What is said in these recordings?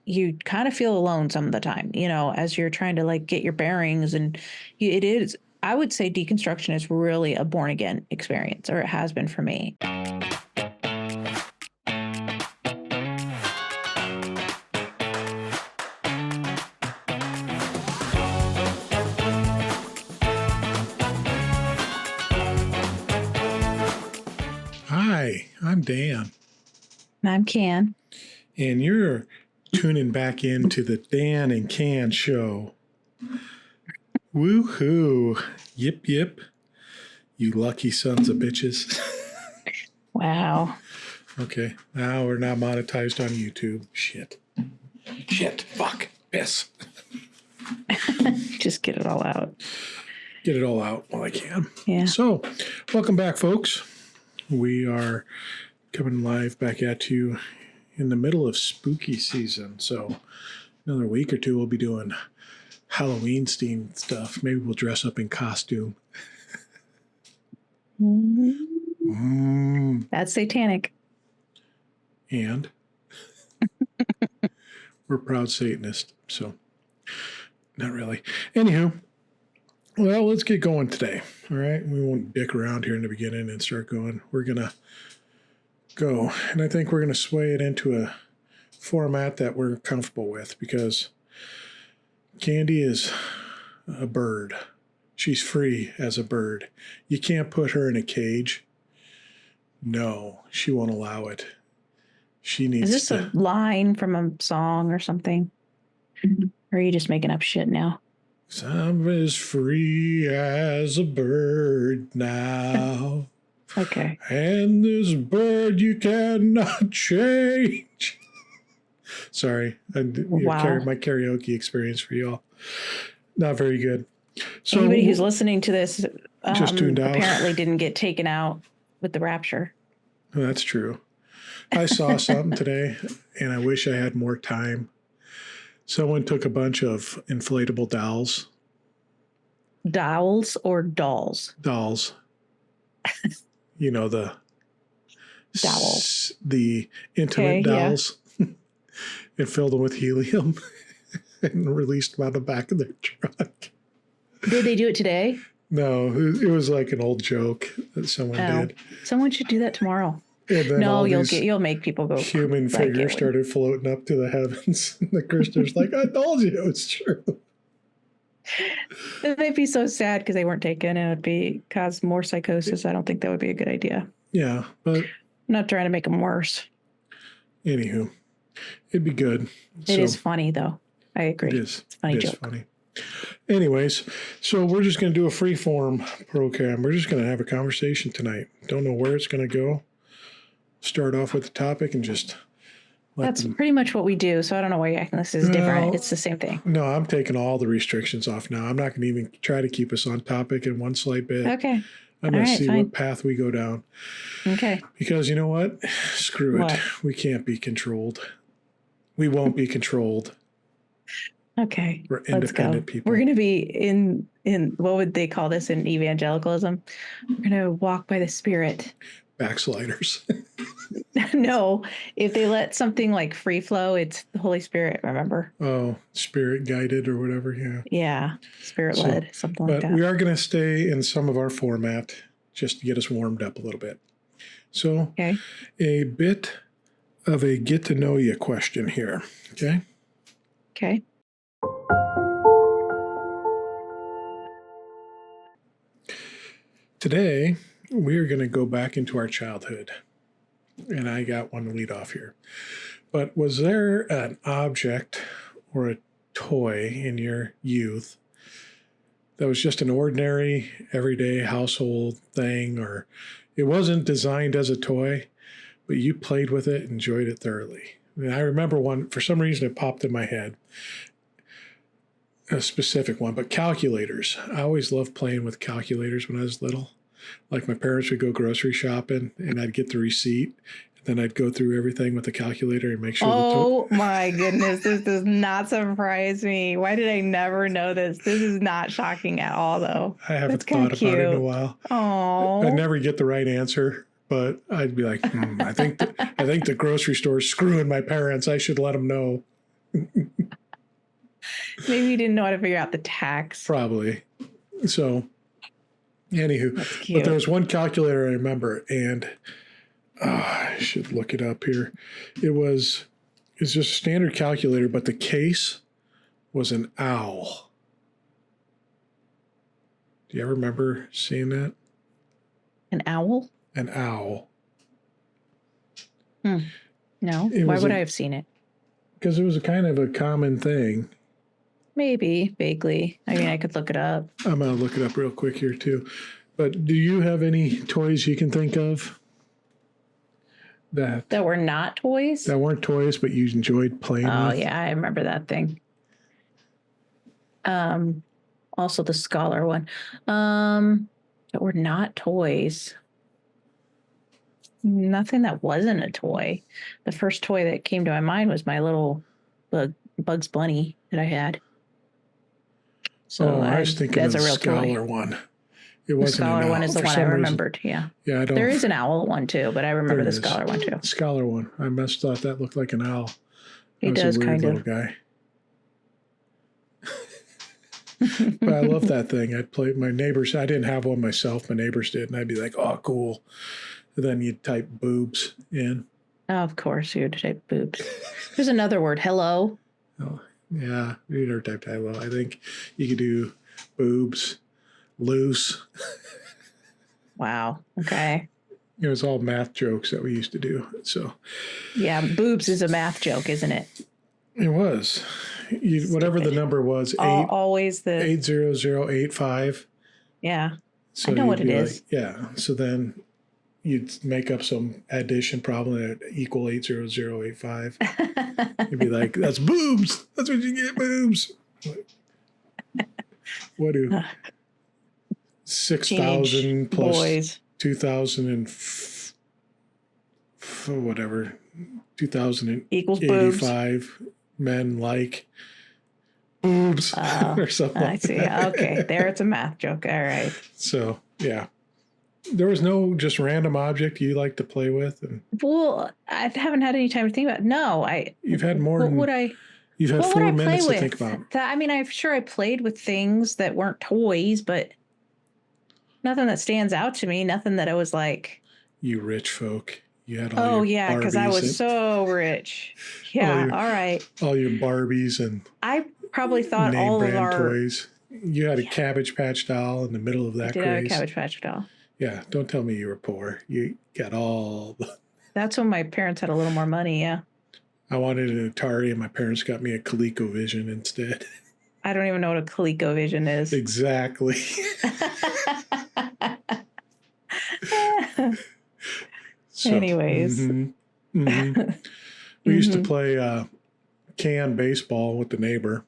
you kind of feel alone some of the time, as you're trying to like get your bearings. And it is, I would say deconstruction is really a born again experience, or it has been for me. Hi, I'm Dan. And I'm Can. And you're tuning back into the Dan and Can show. Woohoo. Yip, yip. You lucky sons of bitches. Wow. Okay, now we're not monetized on YouTube. Shit. Fuck. Piss. Just get it all out. Get it all out while I can. Yeah. So, welcome back, folks. We are coming live back at you in the middle of spooky season. So another week or two, we'll be doing Halloween-themed stuff. Maybe we'll dress up in costume. That's satanic. And we're proud Satanists, so not really. Anywho, well, let's get going today. All right, we won't dick around here in the beginning and start going. We're gonna go, and I think we're gonna sway it into a format that we're comfortable with, because Candy is a bird. She's free as a bird. You can't put her in a cage. No, she won't allow it. She needs. Is this a line from a song or something? Or are you just making up shit now? I'm as free as a bird now. Okay. And this bird you cannot change. Sorry, Wow. My karaoke experience for y'all. Not very good. So anybody who's listening to this just tuned out. Apparently didn't get taken out with the rapture. That's true. I saw something today, and I wish I had more time. Someone took a bunch of inflatable dolls. Dowels or dolls? Dolls. You know, the dowels. The intimate dolls. Yeah. And filled them with helium and released them out the back of their truck. Did they do it today? No, it was like an old joke that someone did. Someone should do that tomorrow. No, you'll make people go. Human figures started floating up to the heavens. And the Christian's like, I told you it was true. They'd be so sad because they weren't taken, and it would cause more psychosis. I don't think that would be a good idea. Yeah, but I'm not trying to make them worse. Anywho, it'd be good. It is funny, though. I agree. It is. It's a funny joke. Is funny. Anyways, so we're just going to do a free-form program. We're just going to have a conversation tonight. Don't know where it's going to go. Start off with the topic and just... That's pretty much what we do, so I don't know why you're acting this is different. It's the same thing. No, I'm taking all the restrictions off now. I'm not going to even try to keep us on topic in one slight bit. Okay. I'm going to see what path we go down. Okay. Because you know what? Screw it. We can't be controlled. We won't be controlled. Okay. We're independent people. We're going to be in what would they call this in evangelicalism? We're going to walk by the Spirit. Backsliders. No, if they let something like free flow, it's the Holy Spirit, remember? Oh, spirit guided or whatever, yeah. Yeah, spirit led, something like that. But we are going to stay in some of our format just to get us warmed up a little bit. So, a bit of a get to know you question here, okay? Okay. Today, we are going to go back into our childhood. And I got one to lead off here. But was there an object or a toy in your youth that was just an ordinary, everyday household thing, or it wasn't designed as a toy, but you played with it, enjoyed it thoroughly? And I remember one, for some reason it popped in my head, a specific one, but calculators. I always loved playing with calculators when I was little. Like my parents would go grocery shopping and I'd get the receipt. Then I'd go through everything with the calculator and make sure. Oh my goodness. This does not surprise me. Why did I never know this? This is not shocking at all, though. I haven't thought about it in a while. Oh, I'd never get the right answer, but I'd be like, I think the grocery store is screwing my parents. I should let them know. Maybe you didn't know how to figure out the tax. Probably. So, anywho, That's but there cute. was one calculator I remember, and I should look it up here. It's just a standard calculator, but the case was an owl. Do you ever remember seeing that? An owl? An owl. No. It Why was would I have seen it? because it was a kind of a common thing. Maybe, vaguely. I mean, I could look it up. I'm going to look it up real quick here, too. But do you have any toys you can think of that were not toys? that weren't toys, but you enjoyed playing Oh, with? yeah, I remember that thing. Also the scholar one. That were not toys. Nothing that wasn't a toy. The first toy that came to my mind was my little Bugs Bunny that I had. So I was thinking of that's the a real Scholar toy. one. It The wasn't an scholar owl. one is the For one I some reason. remembered. Yeah. Yeah, I don't. There is an owl one too, but I remember There the is. scholar one too. Scholar one. I must thought that looked like an owl. I It was does a weird kind little of. guy. But I love that thing. I'd play my neighbors. I didn't have one myself. My neighbors did, and I'd be like, "Oh, cool." And then you'd type boobs in. Oh, of course, you would type boobs. There's another word. Hello. Oh, yeah, you never typed hello. I think you could do boobs, loose. Wow. Okay. It was all math jokes that we used to do. So Yeah, boobs is a math joke, isn't it? it was. Whatever the number was, Always the 80085. yeah. So I know you'd what it be is. like, yeah. So then you'd make up some addition problem that equal 80085. You'd be like, that's boobs. That's what you get, boobs. What do 6,000 plus boys 2,000 and whatever, equals boobs. 2,085 men like boobs or something. I see. Okay, there it's a math joke. All right. So yeah, there was no just random object you like to play with, and Well, I haven't had any time to think about it. No, you've had more. What would I? You've had What 4 would I play minutes to with? think about. I mean, I'm sure I played with things that weren't toys, but nothing that stands out to me. Nothing that I was like, You rich folk, you had all your because I Barbies was and so rich. Yeah, your- all right. all your Barbies and I probably thought name all of brand our toys. You had a Cabbage Patch doll in the middle of that did have a craze. Cabbage Patch doll. Yeah, don't tell me you were poor. You got all the. That's when my parents had a little more money. Yeah, I wanted an Atari, and my parents got me a ColecoVision instead. I don't even know what a ColecoVision is. Exactly. So, Anyways. We used to play can baseball with the neighbor.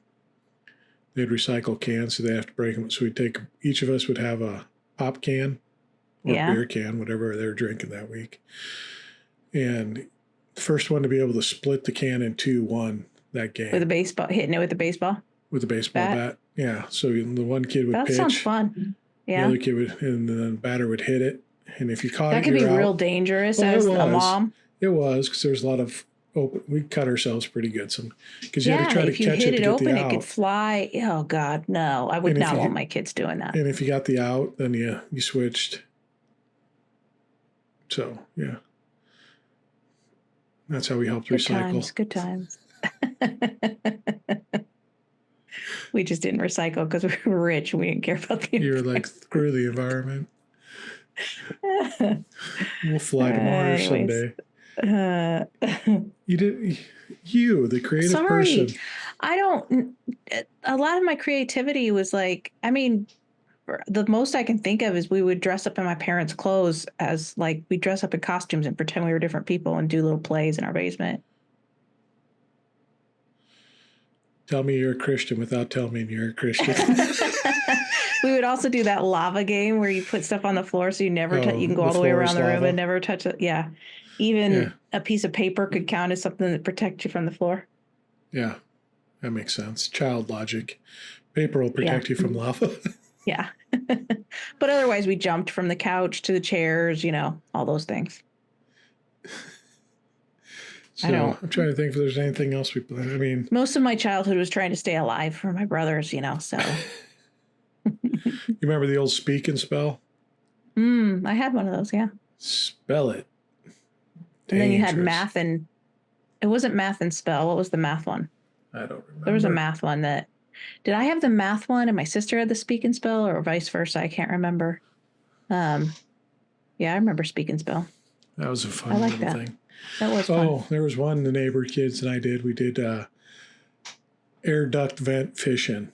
They'd recycle cans, so they have to break them. So each of us would have a pop can or beer can, whatever they were drinking that week. And the first one to be able to split the can in two won that game. With a baseball, hitting it with a baseball? With a baseball bat. Yeah. So the one kid would pitch. That sounds fun. Yeah. The other kid would, and the batter would hit it. And if you caught it, that could be real dangerous as a mom. It was, because there's a lot of open. We cut ourselves pretty good. Because you had to try to if you catch hit it it to open, get the it out. could fly. Oh God, no! I would not want my kids doing that. And if you got the out, then you switched. So yeah, that's how we helped recycle. Good times. We just didn't recycle because we were rich and we didn't care about the. You were like, screw the environment. We'll fly to Mars someday. The creative person. A lot of my creativity was like, I mean, the most I can think of is we would dress up in my parents' clothes as like, we dress up in costumes and pretend we were different people and do little plays in our basement. Tell me you're a Christian without telling me you're a Christian. We would also do that lava game where you put stuff on the floor so you never you can go all the way around the room and never touch it. Yeah. Even a piece of paper could count as something that protects you from the floor. Yeah, that makes sense. Child logic. Paper will protect you from lava. Yeah. But otherwise, we jumped from the couch to the chairs, all those things. So I'm trying to think if there's anything else we played. I mean, most of my childhood was trying to stay alive for my brothers, so. You remember the old speak and spell? I had one of those, yeah. Spell it. Dangerous. And then you had math and it wasn't math and spell. What was the math one? I don't remember. There was a math one that. Did I have the math one and my sister had the speak and spell, or vice versa? I can't remember. Yeah, I remember speak and spell. That was a fun little thing. That was fun. Oh, there was one the neighbor kids and I did. We did air duct vent fishing.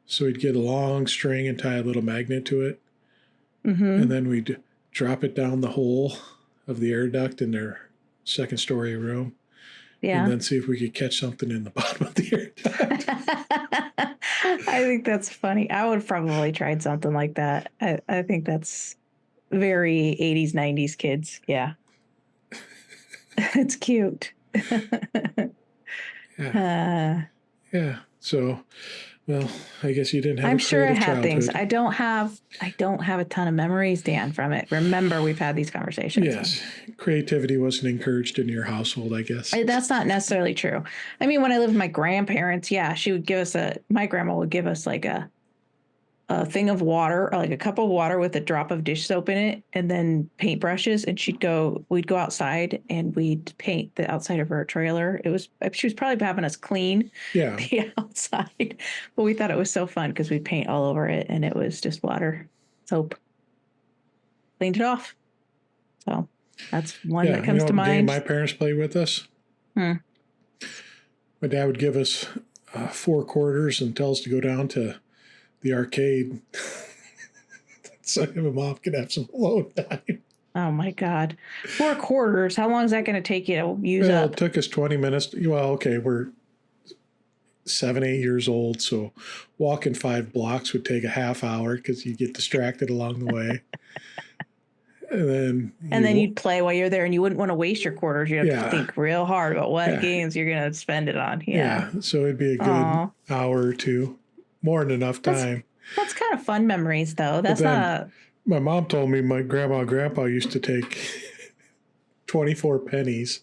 So we'd get a long string and tie a little magnet to it. And then we'd drop it down the hole of the air duct in their second story room. Yeah. And then see if we could catch something in the bottom of the air duct. I think that's funny. I would have probably tried something like that. I think that's very 80s, 90s kids. Yeah. It's cute. Yeah. So, well, I guess you didn't have. I'm sure I had things. I don't have a ton of memories, Dan, from it. Remember, we've had these conversations. Yes, creativity wasn't encouraged in your household, I guess. That's not necessarily true. I mean, when I lived with my grandparents, yeah, she would give us my grandma would give us like a thing of water, or like a cup of water with a drop of dish soap in it, and then paintbrushes. And we'd go outside and we'd paint the outside of her trailer. She was probably having us clean the outside, but we thought it was so fun because we'd paint all over it and it was just water, soap. Cleaned it off. So that's one that comes to mind. Game my parents played with us. My dad would give us 4 quarters and tell us to go down to the arcade so him and mom could have some alone time. Oh my God. 4 quarters. How long is that going to take you to use up? It took us 20 minutes. Well, okay, we're 7, 8 years old, so walking 5 blocks would take a half hour because you get distracted along the way. And then you'd play while you're there, and you wouldn't want to waste your quarters. You'd have to think real hard about what games you're going to spend it on. Yeah. So it'd be a good hour or two. More than enough time. That's kind of fun memories, though. That's not. My mom told me my grandma and grandpa used to take 24 pennies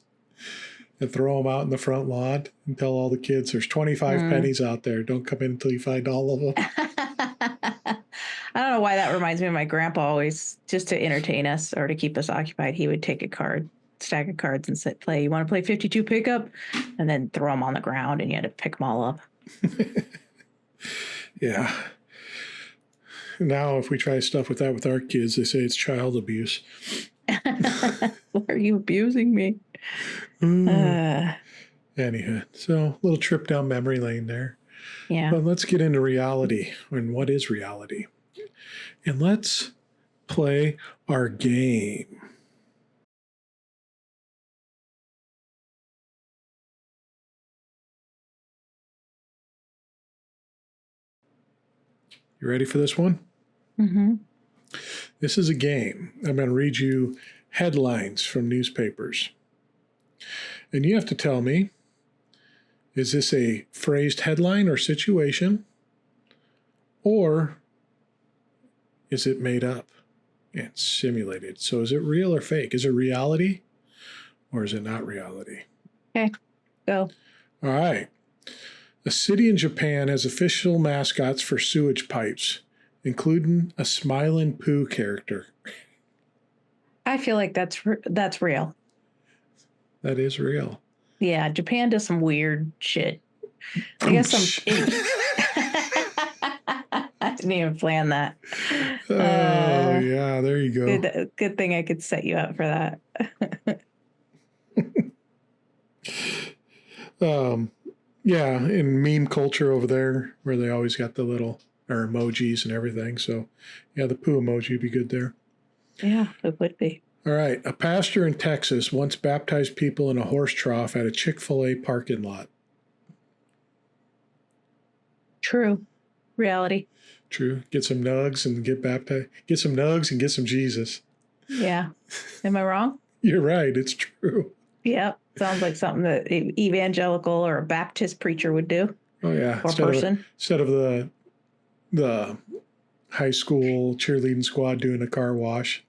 and throw them out in the front lawn and tell all the kids, there's 25 pennies out there. Don't come in until you find all of them. I don't know why that reminds me of my grandpa. Always, just to entertain us or to keep us occupied, he would take a stack of cards and play. You want to play 52 pickup? And then throw them on the ground, and you had to pick them all up. Yeah. Now, if we try stuff with that with our kids, they say it's child abuse. Why are you abusing me? Anyhow, so a little trip down memory lane there. Yeah. But let's get into reality. And what is reality? And let's play our game. You ready for this one? Mm-hmm. This is a game. I'm going to read you headlines from newspapers. And you have to tell me, is this a phrased headline or situation? Or is it made up and simulated? So is it real or fake? Is it reality or is it not reality? Okay, go. All right. A city in Japan has official mascots for sewage pipes, including a smiling poo character. I feel like that's real. That is real. Yeah, Japan does some weird shit. I guess I didn't even plan that. Yeah, there you go. Good thing I could set you up for that. Yeah, in meme culture over there, where they always got the little emojis and everything. So, yeah, the poo emoji would be good there. Yeah, it would be. All right. A pastor in Texas once baptized people in a horse trough at a Chick-fil-A parking lot. True. Reality. True. Get some nugs and get baptized. Get some nugs and get some Jesus. Yeah. Am I wrong? You're right. It's true. Yep. Sounds like something that evangelical or a Baptist preacher would do. Oh, yeah. Or instead of the high school cheerleading squad doing a car wash,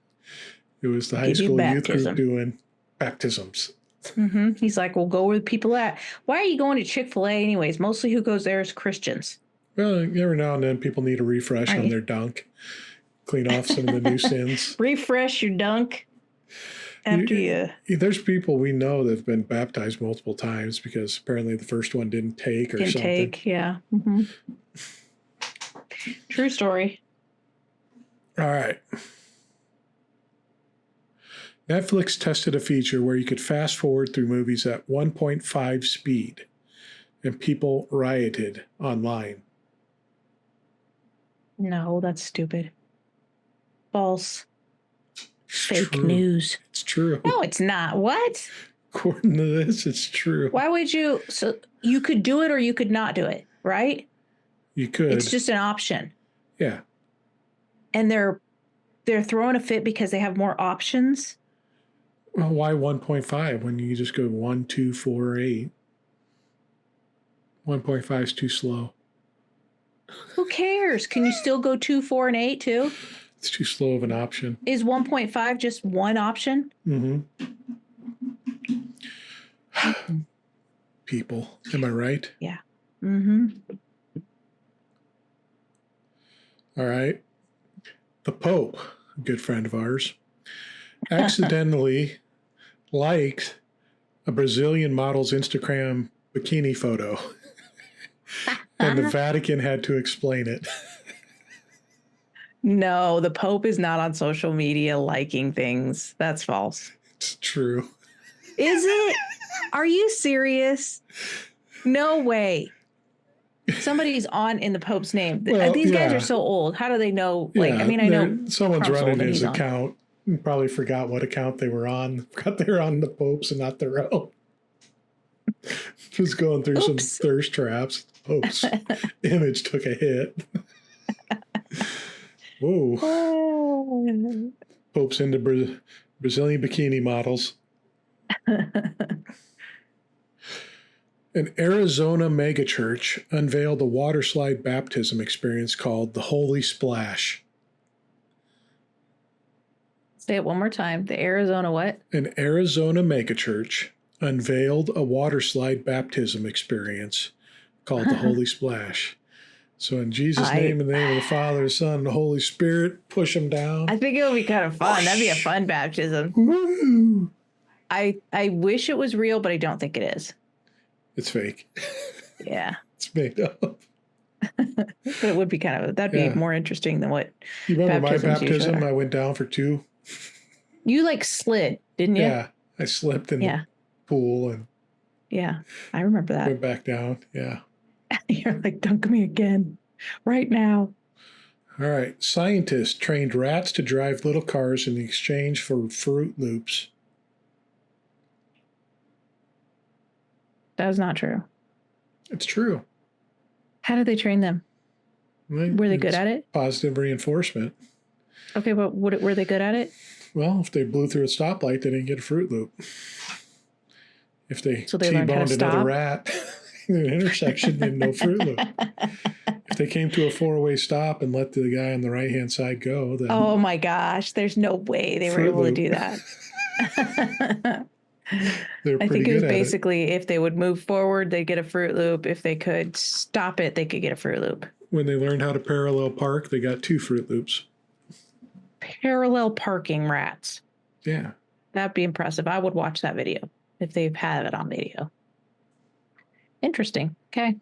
it was the high school youth group doing baptisms. He's like, "Well, go where the people at." Why are you going to Chick-fil-A anyways? Mostly who goes there is Christians. Well, every now and then people need a refresh on their dunk, clean off some of the new sins. Refresh your dunk after you. There's people we know that have been baptized multiple times because apparently the first one didn't take or something. Yeah. True story. All right. Netflix tested a feature where you could fast forward through movies at 1.5 speed, and people rioted online. No, that's stupid. False. It's Fake true. news. It's true. No, it's not. What? According to this, it's true. Why would you? So you could do it or you could not do it, right? You could. It's just an option. Yeah. And they're throwing a fit because they have more options. Well, why 1.5 when you just go 1, 2, 4, 8? 1.5 is too slow. Who cares? Can you still go 2, 4, and 8 too? It's too slow of an option. Is 1.5 just one option? People. Am I right? Yeah. All right. The Pope, a good friend of ours, accidentally liked a Brazilian model's Instagram bikini photo. And the Vatican had to explain it. No, the Pope is not on social media liking things. That's false. It's true. Is it? Are you serious? No way. Somebody's on in the Pope's name. Well, these guys are so old. How do they know? Like, Yeah, I mean, I know someone's Trump's running old and his he's on. account. And probably forgot what account they were on. Forgot they were on the Pope's and not their own. Just going through some thirst traps. Pope's image took a hit. Whoa. Pope's into Brazilian bikini models. An Arizona megachurch unveiled a water slide baptism experience called the Holy Splash. Say it one more time. The Arizona what? An Arizona megachurch unveiled a water slide baptism experience called the Holy Splash. So in Jesus' name, in the name of the Father, the Son, and the Holy Spirit, push them down. I think it would be kind of fun. That'd be a fun baptism. Woo! I wish it was real, but I don't think it is. It's fake. Yeah. It's made up. But it would be that'd be more interesting than what. You remember my baptism? Usually. I went down for 2. You like slid, didn't you? Yeah. I slipped in the pool and I remember that. went back down. Yeah. You're like, dunk me again right now. All right. Scientists trained rats to drive little cars in exchange for Fruit Loops. That is not true. It's true. How did they train them? Were they good at it? Positive reinforcement. Okay, but were they good at it? Well, if they blew through a stoplight, they didn't get a Fruit Loop. If they learned how to T-boned another rat in an intersection, then no Fruit Loop. If they came to a 4-way stop and let the guy on the right-hand side go, then... Oh my gosh, there's no way they were able to do that. I think it was basically if they would move forward, they'd get a Fruit Loop. If they could stop it, they could get a Fruit Loop. When they learned how to parallel park, they got 2 Fruit Loops. Parallel parking rats. Yeah. That'd be impressive. I would watch that video if they have it on video. Interesting. Okay.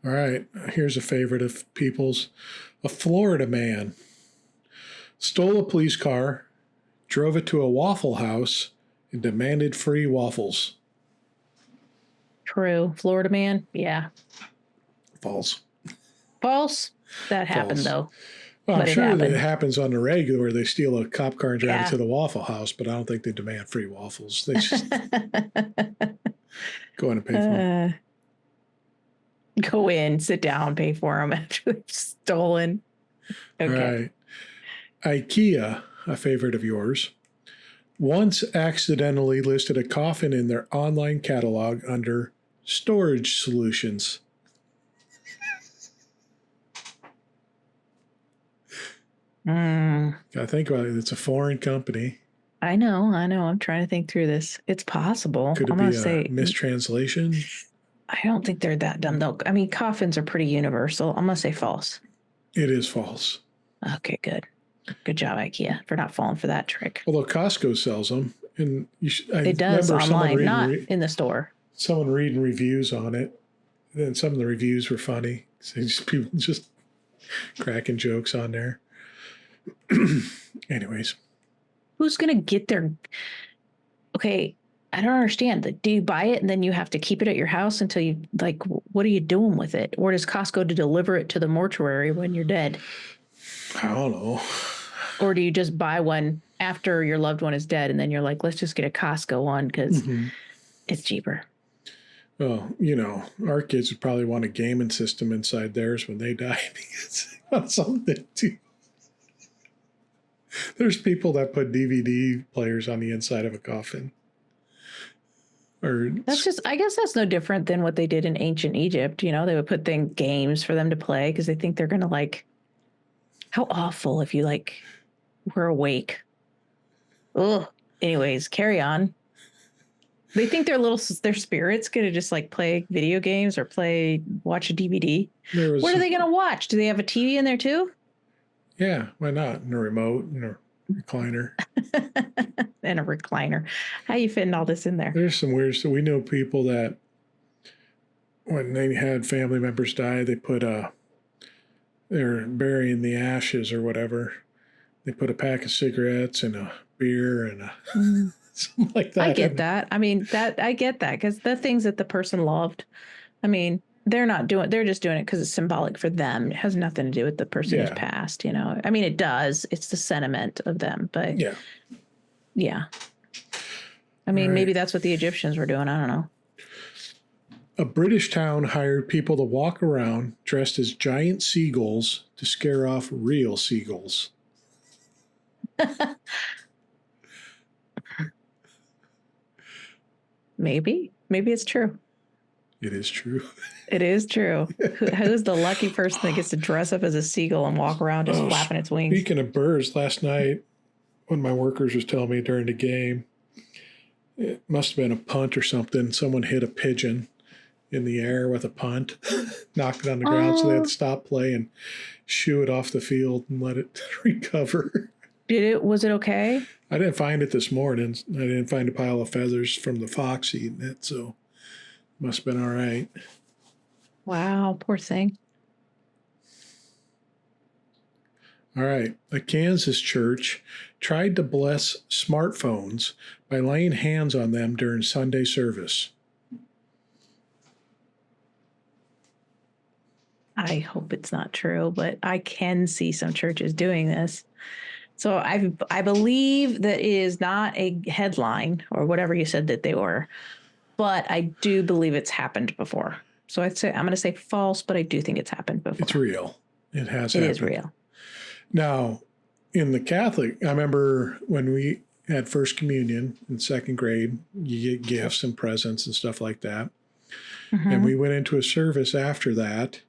All right. Here's a favorite of people's. A Florida man stole a police car, drove it to a Waffle House, and demanded free waffles. True. Florida man? Yeah. False. False? That happened, though. Well, I'm sure that it happens on the regular where they steal a cop car and drive it to the Waffle House, but I don't think they demand free waffles. They just go in and pay for them. Go in, sit down, pay for them after they've stolen. Okay. All right. IKEA, a favorite of yours, once accidentally listed a coffin in their online catalog under storage solutions. Gotta think about it. It's a foreign company. I know. I'm trying to think through this. It's possible. Could it I'm gonna be a say mistranslation? I don't think they're that dumb though. I mean, coffins are pretty universal. I'm gonna say false. It is false. Okay, good. Good job, IKEA, for not falling for that trick. Although Costco sells them, and I It does remember online, not in the store. someone reading reviews on it. And some of the reviews were funny. So people just cracking jokes on there. Anyways, Who's gonna get their? Okay, I don't understand. Do you buy it and then you have to keep it at your house until you like? What are you doing with it? Or does Costco to deliver it to the mortuary when you're dead? I don't know. Or do you just buy one after your loved one is dead and then you're like, let's just get a Costco one because it's cheaper? Well, our kids would probably want a gaming system inside theirs when they die because they want something to. There's people that put DVD players on the inside of a coffin. I guess that's no different than what they did in ancient Egypt. They would put games for them to play because they think they're going to how awful if you were awake. Ugh. Anyways, carry on. They think their spirits going to just play video games or watch a DVD. What are they going to watch? Do they have a TV in there too? Yeah, why not? And a remote and a recliner. And a recliner. How you fitting all this in there? There's some weird stuff. We know people that when they had family members die, they put they're burying the ashes or whatever. They put a pack of cigarettes and a beer and something like that. I get that. I mean, I get that because the things that the person loved, I mean, they're just doing it because it's symbolic for them. It has nothing to do with the person who's passed, I mean, it does. It's the sentiment of them, but yeah. I mean, maybe that's what the Egyptians were doing. I don't know. A British town hired people to walk around dressed as giant seagulls to scare off real seagulls. Maybe it's true. It is true. It is true. Who's the lucky person that gets to dress up as a seagull and walk around just flapping its wings? Speaking of birds, last night, one of my workers was telling me during the game, it must have been a punt or something. Someone hit a pigeon in the air with a punt, knocked it on the ground, so they had to stop play and shoo it off the field and let it recover. Was it okay? I didn't find it this morning. I didn't find a pile of feathers from the fox eating it, so it must have been all right. Wow, poor thing. All right. A Kansas church tried to bless smartphones by laying hands on them during Sunday service. I hope it's not true, but I can see some churches doing this. So I believe that it is not a headline or whatever you said that they were, but I do believe it's happened before. So I'm going to say false, but I do think it's happened before. It's real. It has happened. It is real. Now, in the Catholic, I remember when we had First Communion in second grade, you get gifts and presents and stuff like that. Mm-hmm. And we went into a service after that,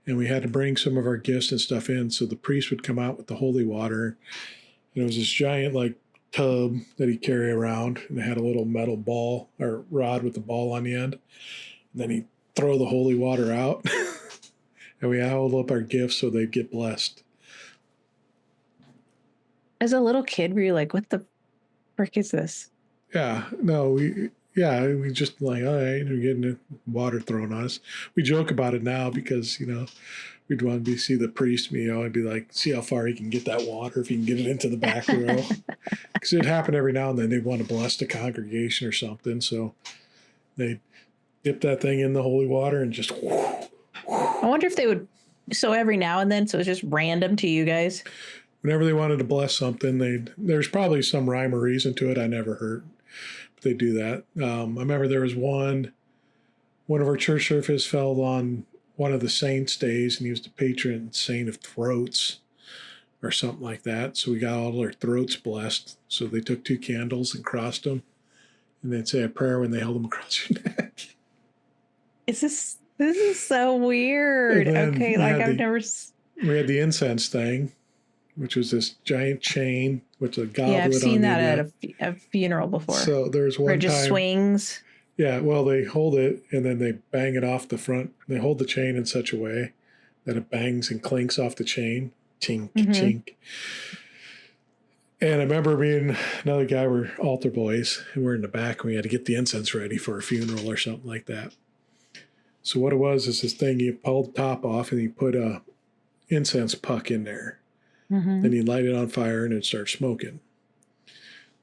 and we had to bring some of our gifts and stuff in. So the priest would come out with the holy water. And it was this giant tub that he'd carry around, and it had a little metal ball or rod with the ball on the end. And then he'd throw the holy water out, and we held up our gifts so they'd get blessed. As a little kid, were you like, what the frick is this? Yeah, no, we just all right, we're getting the water thrown on us. We joke about it now because, we'd want to see the priest, I'd be like, see how far he can get that water, if he can get it into the back row. Because it'd happen every now and then. They'd want to bless the congregation or something. So they'd dip that thing in the holy water and just. I wonder if they would. So every now and then, so it's just random to you guys? Whenever they wanted to bless something, there's probably some rhyme or reason to it. I never heard. But they do that. I remember there was one of our church services fell on one of the saints' days, and he was the patron saint of throats or something like that. So we got all our throats blessed. So they took 2 candles and crossed them, and they'd say a prayer when they held them across your neck. This is so weird. Okay, I've never. We had the incense thing, which was this giant chain with a Yeah, I've goblet seen on the that end. at a funeral before. So there's Where it one just time. swings. Yeah, well, they hold it and then they bang it off the front. They hold the chain in such a way that it bangs and clinks off the chain. Chink, chink. And I remember me and another guy were altar boys, and we're in the back, and we had to get the incense ready for a funeral or something like that. So what it was is this thing, you pull the top off, and you put a incense puck in there. Then you light it on fire, and it starts smoking.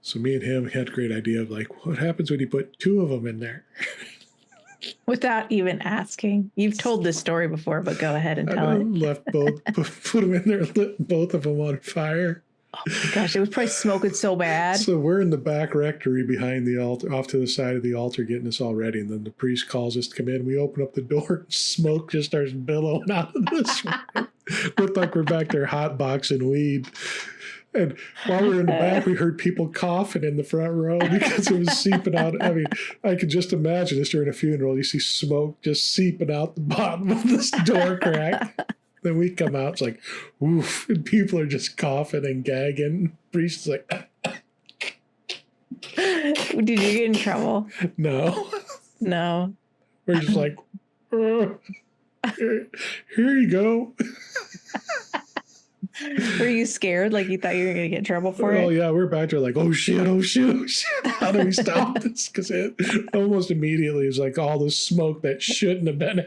So me and him had a great idea of like, what happens when you put two of them in there? Without even asking. You've told this story before, but go ahead and tell it. Left both, put them in there, lit both of them on fire. Oh my gosh, it was probably smoking so bad. So we're in the back rectory behind the altar, off to the side of the altar, getting us all ready. And then the priest calls us to come in. We open up the door, and smoke just starts billowing out of this room. Looked like we're back there hotboxing weed. And while we were in the back, we heard people coughing in the front row because it was seeping out. I mean, I could just imagine this during a funeral. You see smoke just seeping out the bottom of this door crack. Then we come out, it's like, oof, and people are just coughing and gagging. Priest is like, Did you get in trouble? no. No. We're just like, here you go. Were you scared? Like you thought you were going to get in trouble for it? Oh, yeah, we're back there like, oh, shit, oh, shit, oh, shit. How do we stop this? Because it almost immediately is like all this smoke that shouldn't have been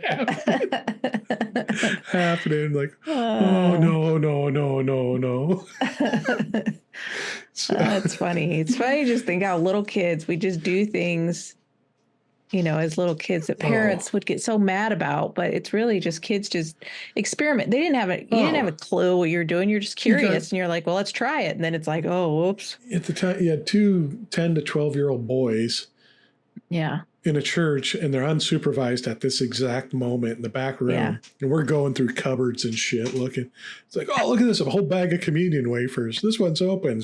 happening. Like, oh, no, no, no, no, no. So, that's funny. It's funny to just think how little kids, we just do things, you know, as little kids that parents would get so mad about, but it's really just kids just experiment. They didn't have you didn't have a clue what you're doing. You're just curious and you're like, well, let's try it. And then it's like, oh, whoops. At the time, you had two 10 to 12-year-old boys. Yeah. In a church, and they're unsupervised at this exact moment in the back room. Yeah. And we're going through cupboards and shit looking. It's like, oh, look at this, a whole bag of communion wafers. This one's open.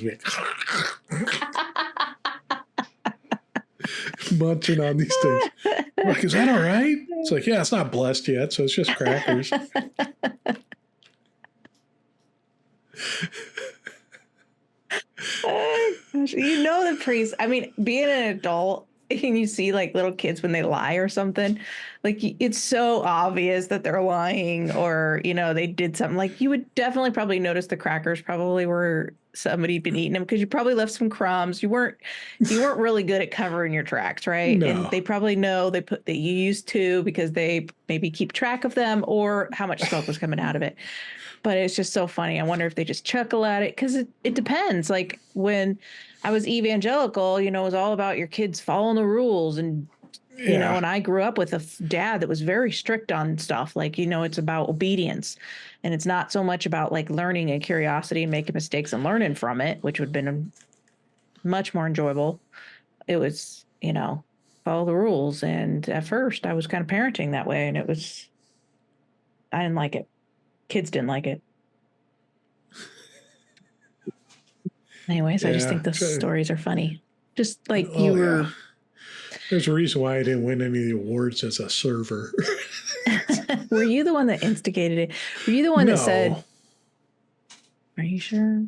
Munching on these things. I'm like, is that all right? It's like, yeah, it's not blessed yet, so it's just crackers. You know the priest. I mean, being an adult and you see like little kids when they lie or something, like it's so obvious that they're lying or, you know, they did something. Like you would definitely probably notice the crackers probably were somebody'd been eating them because you probably left some crumbs. You weren't really good at covering your tracks, right? No. And they probably know that you used to because they maybe keep track of them or how much smoke was coming out of it. But it's just so funny. I wonder if they just chuckle at it because it depends. Like when I was evangelical, you know, it was all about your kids following the rules and, you know, and I grew up with a dad that was very strict on stuff. Like, you know, it's about obedience and it's not so much about like learning and curiosity and making mistakes and learning from it, which would have been much more enjoyable. It was, you know, follow the rules. And at first I was kind of parenting that way and I didn't like it. Kids didn't like it. Anyways, I just think the stories are funny. Just like you were. Yeah. There's a reason why I didn't win any of the awards as a server. Were you the one that instigated it? Were you the one that said, are you sure?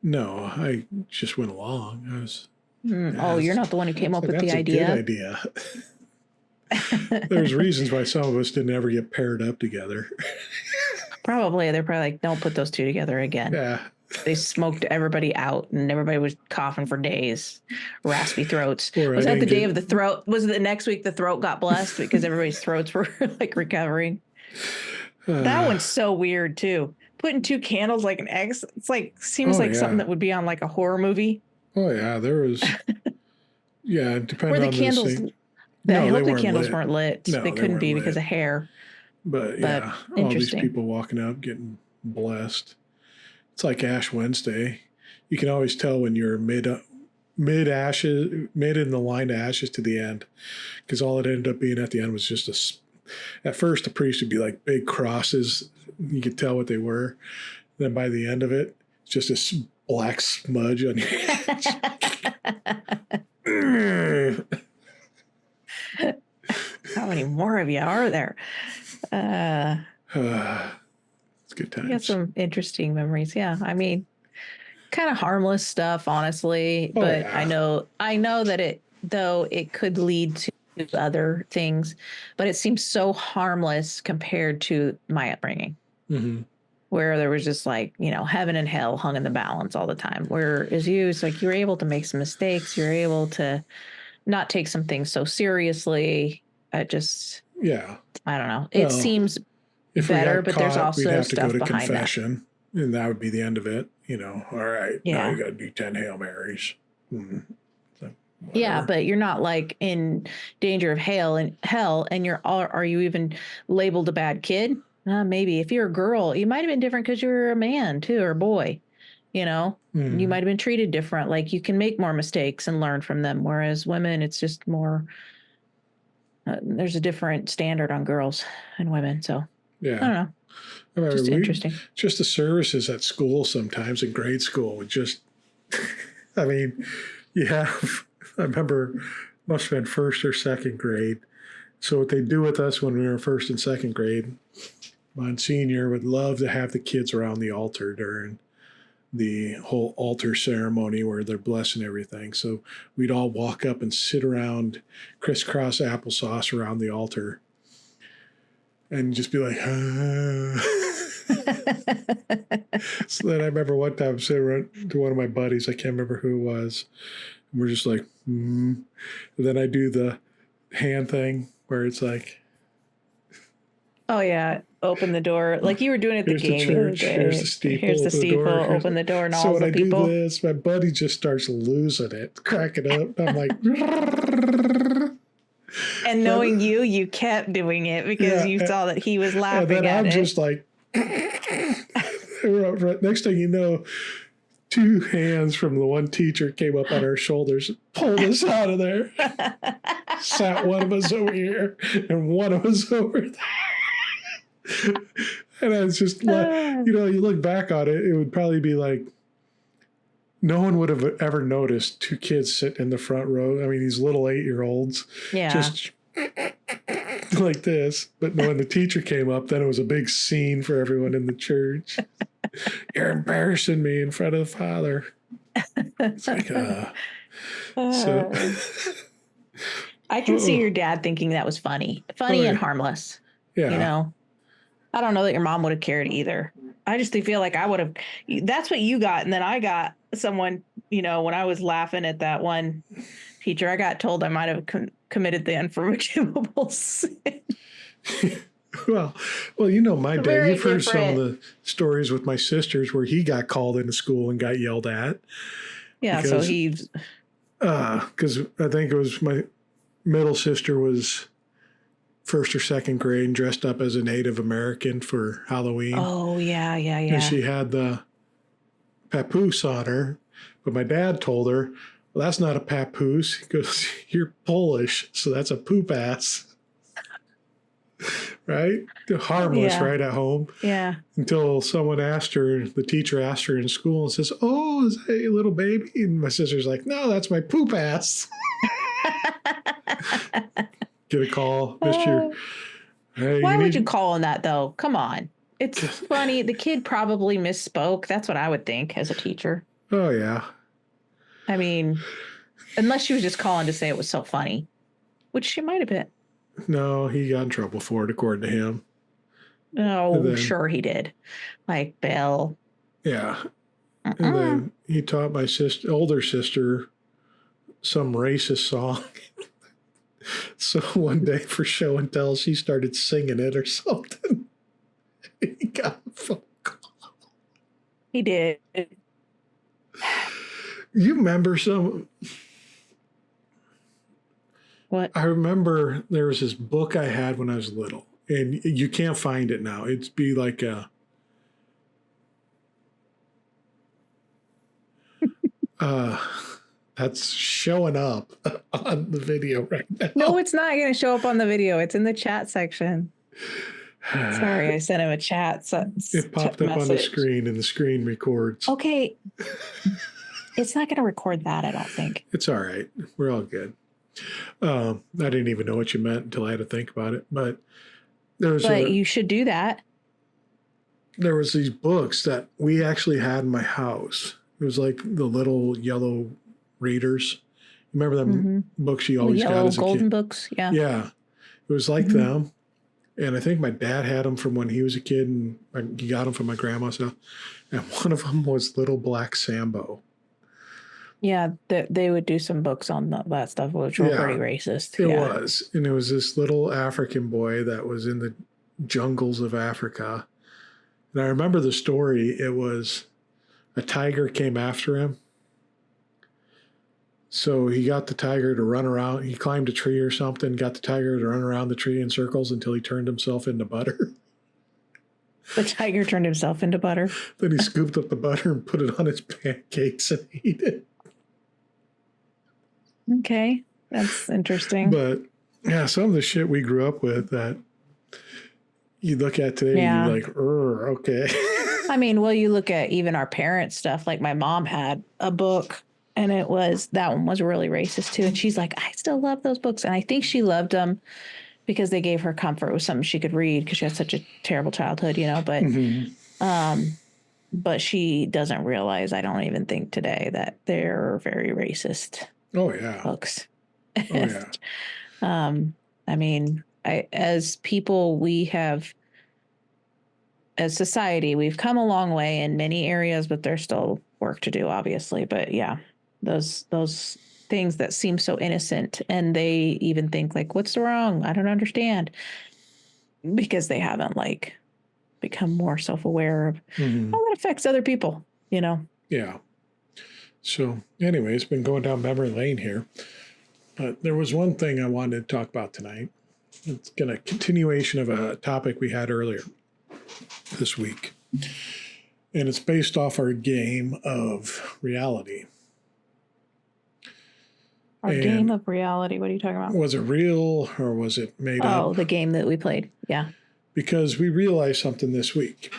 No, I just went along. I was. Oh, you're not the one who came up with the idea? That's a good idea. There's reasons why some of us didn't ever get paired up together. Probably. They're probably like, don't put those two together again. Yeah. They smoked everybody out and everybody was coughing for days, raspy throats. Was that the day of the throat? Was it the next week the throat got blessed because everybody's throats were like recovering? That one's so weird too. Putting two candles like an X. It's like, seems like something that would be on like a horror movie. Oh yeah. There was, depending on the candles. I hope the candles weren't lit. No, they couldn't be because of hair. But yeah, all these people walking up getting blessed. It's like Ash Wednesday. You can always tell when you're mid ashes, mid in the line to ashes to the end, because all it ended up being at the end was just at first the priest would be like big crosses. You could tell what they were. Then by the end of it, it's just this black smudge on your hands. How many more of you are there? It's good times. You got some interesting memories. Yeah. I mean, kind of harmless stuff, honestly. Oh, But yeah. I know that it could lead to other things, but it seems so harmless compared to my upbringing, Mm-hmm. where there was just like, heaven and hell hung in the balance all the time. Whereas you, it's like you're able to make some mistakes, you're able to not take some things so seriously. Yeah. I don't know. It Well, seems if we better, got but there's caught, we'd also have to go stuff to behind that. confession, and that would be the end of it. All right, now you Yeah. got to do 10 Hail Marys. Mm-hmm. So, Yeah, whatever. but you're not like in danger of hell, and are you even labeled a bad kid? Maybe if you're a girl, you might have been different because you were a man too, or a boy. You might have been treated different. Like you can make more mistakes and learn from them, whereas women, it's just more. There's a different standard on girls and women, so Yeah. I don't know. I remember Just interesting. just the services at school sometimes in grade school would just, I mean, I remember must have been first or second grade. So what they do with us when we were first and second grade, Monsignor would love to have the kids around the altar during the whole altar ceremony where they're blessing everything. So we'd all walk up and sit around crisscross applesauce around the altar and just be like, So then I remember one time sitting to one of my buddies, I can't remember who it was, and we're just like, And then I do the hand thing where it's like, Oh yeah, open the door like you were doing at the here's the game the other church, here's the day. steeple, Here's the open the door. steeple, open the door, and So all when the I do people. this, my buddy just starts losing it, cracking up. I'm like, And knowing you kept doing it because you yeah. saw that he was And laughing then at I'm it. just like, next thing you know, two hands from the one teacher came up on our shoulders, pulled us out of there, sat one of us over here and one of us over there. And it's just like, you look back on it, it would probably be like, no one would have ever noticed two kids sitting in the front row. I mean, these little 8-year-olds just like this. But when the teacher came up, then it was a big scene for everyone in the church. You're embarrassing me in front of the father. It's like, so. I can see your dad thinking that was funny and harmless. Yeah. I don't know that your mom would have cared either. I just feel like I would have. That's what you got, and then I got someone. When I was laughing at that one teacher, I got told I might have committed the unforgivable sin. Well, my dad. You've heard different. some of the stories with my sisters where he got called into school and got yelled at. Yeah, because, so he's. Because I think it was my middle sister was first or second grade and dressed up as a Native American for Halloween. Oh, yeah. And she had the papoose on her. But my dad told her, well, that's not a papoose. He goes, you're Polish, so that's a poop ass. Right? Harmless, right at home. Yeah. Until the teacher asked her in school and says, oh, is that your little baby? And my sister's like, no, that's my poop ass. Get a call, Mr. Hey, why would you call on that, though? Come on. It's funny. The kid probably misspoke. That's what I would think as a teacher. Oh, yeah. I mean, unless she was just calling to say it was so funny, which she might have been. No, he got in trouble for it, according to him. Oh, sure he did. Like Bill. Yeah. And then he taught my older sister some racist song. So one day for show and tell, she started singing it or something. He got a phone call. He did. You remember some? What? I remember there was this book I had when I was little, and you can't find it now. It'd be like a that's showing up on the video right now. No, it's not going to show up on the video. It's in the chat section. Sorry, I sent him a chat. It popped up on the screen, and the screen records. Okay. It's not going to record that, I don't think. It's all right. We're all good. I didn't even know what you meant until I had to think about it. But you should do that. There was these books that we actually had in my house, It was like the little yellow readers. Remember them books you The always got yellow as a golden kid? books. Yeah. Yeah, it was like Hmm. them. And I think my dad had them from when he was a kid, and he got them from my grandma's house. And one of them was Little Black Sambo. Yeah. They would do some books on that stuff, which were pretty Yeah, racist. it Yeah. was. And it was this little African boy that was in the jungles of Africa. And I remember the story. It was a tiger came after him. So he got the tiger to run around. He climbed a tree or something, got the tiger to run around the tree in circles until he turned himself into butter. The tiger turned himself into butter. Then he scooped up the butter and put it on his pancakes and ate it. Okay. That's interesting. But yeah, some of the shit we grew up with that you look at today Yeah. and you're like, okay. I mean, well, you look at even our parents' stuff. Like my mom had a book, and that one was really racist too. And she's like, I still love those books. And I think she loved them because they gave her comfort. It was something she could read because she had such a terrible childhood, but she doesn't realize, I don't even think today, that they're very racist Oh, yeah. books. Oh, yeah. I mean, as people, as society, we've come a long way in many areas, but there's still work to do, obviously. But yeah, those things that seem so innocent, and they even think like, what's wrong? I don't understand, because they haven't like become more self-aware of how that affects other people, Yeah. So anyway, it's been going down memory lane here. But there was one thing I wanted to talk about tonight. It's a continuation of a topic we had earlier this week. And it's based off our game of reality. Our game of reality. What are you talking about? Was it real or was it made up? Oh, the game that we played. Yeah. Because we realized something this week.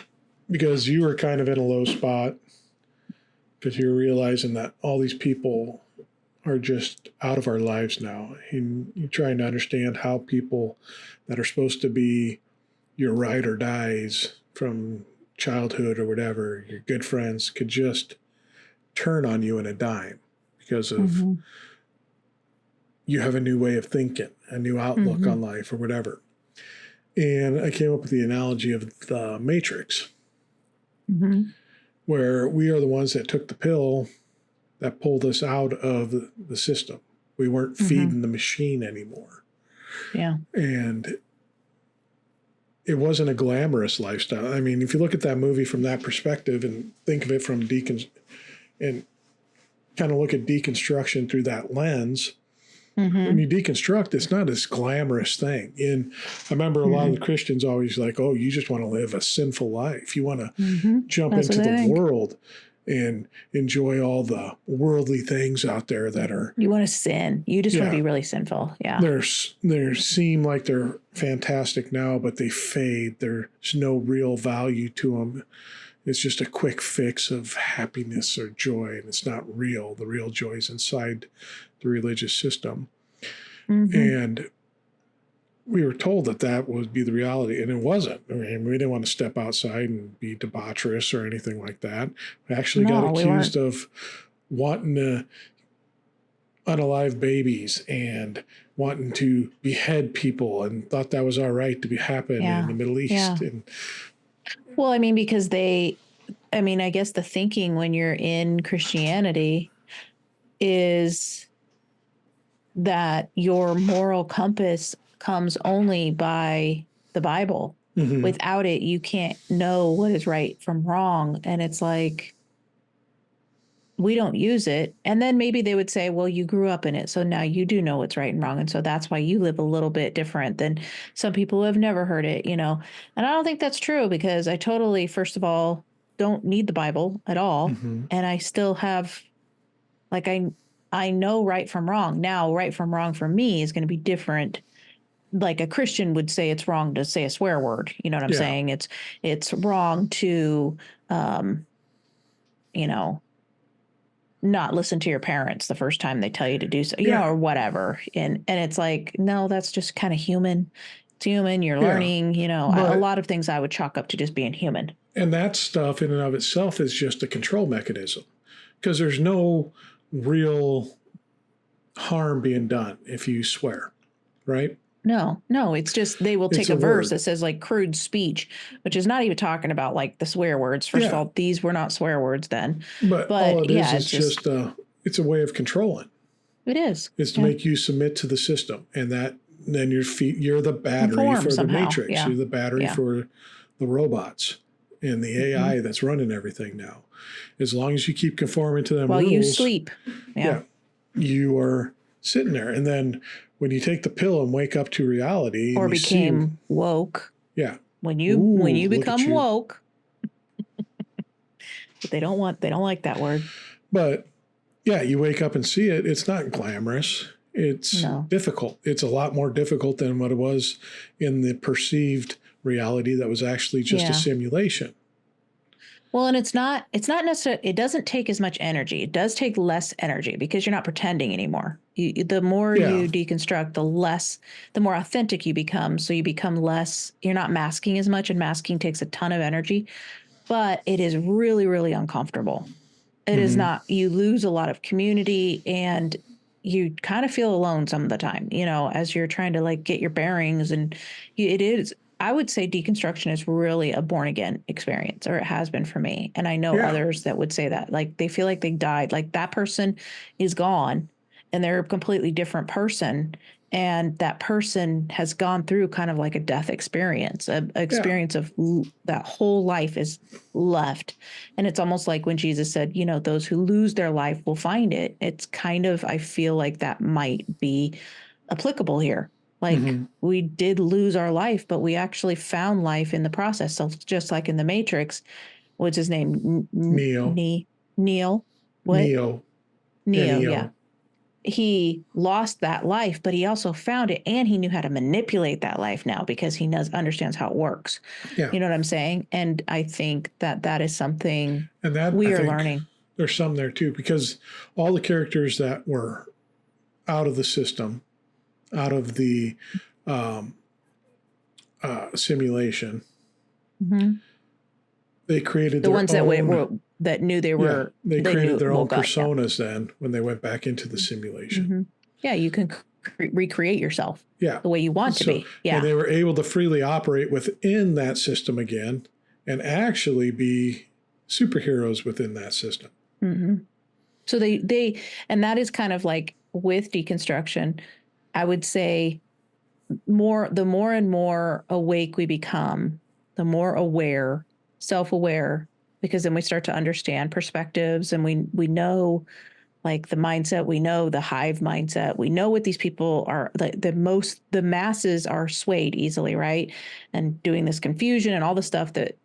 Because you were kind of in a low spot. Because you're realizing that all these people are just out of our lives now. And you're trying to understand how people that are supposed to be your ride or dies from childhood or whatever, your good friends, could just turn on you in a dime because of you have a new way of thinking, a new outlook on life or whatever. And I came up with the analogy of the Matrix, where we are the ones that took the pill that pulled us out of the system. We weren't feeding the machine anymore. Yeah. And it wasn't a glamorous lifestyle. I mean, if you look at that movie from that perspective and think of it from and kind of look at deconstruction through that lens, when you deconstruct, it's not this glamorous thing. And I remember a lot of the Christians always like, oh, you just want to live a sinful life. You want to jump into the world and enjoy all the worldly things out there that are. You want to sin. You just want to be really sinful. Yeah. They seem like they're fantastic now, but they fade. There's no real value to them. It's just a quick fix of happiness or joy, and it's not real. The real joy is inside the religious system. And we were told that would be the reality, and it wasn't. I mean, we didn't want to step outside and be debaucherous or anything like that. We actually got accused of wanting to unalive babies and wanting to behead people, and thought that was all right to be happening in the Middle East. Yeah. Well, I mean, because I guess the thinking when you're in Christianity is that your moral compass comes only by the Bible. Without it, you can't know what is right from wrong. And it's like, we don't use it. And then maybe they would say, well, you grew up in it, so now you do know what's right and wrong. And so that's why you live a little bit different than some people who have never heard it, And I don't think that's true, because I totally, first of all, don't need the Bible at all. And I still have, like, I know right from wrong. Now, right from wrong for me is going to be different. Like a Christian would say it's wrong to say a swear word. You know what I'm saying? It's wrong to, not listen to your parents the first time they tell you to do so, or whatever. And it's like, no, that's just kind of human. It's human. You're learning, a lot of things I would chalk up to just being human. And that stuff in and of itself is just a control mechanism. because there's no real harm being done if you swear, right? No, it's just they will It's take a a verse word. that says like crude speech, which is not even talking about like the swear words. First of Yeah. all, these were not swear words then. But all But it yeah, is it's just, just it's a way of controlling. it is. It's to Yeah. make you submit to the system, and that then you're the battery Conform for the somehow. matrix. Yeah. You're the battery Yeah. for the robots and the AI that's running everything now. As long as you keep conforming to them While rules, you sleep. Yeah. you are sitting there. And then when you take the pill and wake up to reality, Or and you became woke. yeah, When ooh, you look at become you. woke, but they don't like that word. But yeah, you wake up and see it. It's not glamorous. It's No. difficult. It's a lot more difficult than what it was in the perceived reality that was actually just a Yeah. simulation. Well, and it's not necessarily, it doesn't take as much energy. It does take less energy because you're not pretending anymore. The more Yeah. you deconstruct, the more authentic you become. So you become less, you're not masking as much, and masking takes a ton of energy, but it is really, really uncomfortable. It is not, you lose a lot of community, and you kind of feel alone some of the time, as you're trying to like get your bearings. And it is, I would say deconstruction is really a born again experience, or it has been for me. And I know others that would say that, like, they feel like they died, like that person is gone and they're a completely different person. And that person has gone through kind of like a death experience, a experience of that whole life is left. And it's almost like when Jesus said, those who lose their life will find it. It's kind of, I feel like that might be applicable here. Like we did lose our life, but we actually found life in the process. So just like in the Matrix, what's his name? Neo. Neil. What? Neo. Neo, Neo. yeah. He lost that life, but he also found it, and he knew how to manipulate that life now because he understands how it works. Yeah. You know what I'm saying? And I think that is something and that we are learning. There's some there too, because all the characters that were out of the system, out of the simulation, they created the their ones own, that knew they were. They created their own woke up, personas then when they went back into the simulation. Yeah, you can recreate yourself. Yeah, the way you want to be. Yeah, and they were able to freely operate within that system again, and actually be superheroes within that system. So they and that is kind of like with deconstruction, I would say the more and more awake we become, the more aware, self-aware, because then we start to understand perspectives, and we know like the mindset, we know the hive mindset, we know what these people are, the masses are swayed easily, right? And doing this confusion and all the stuff that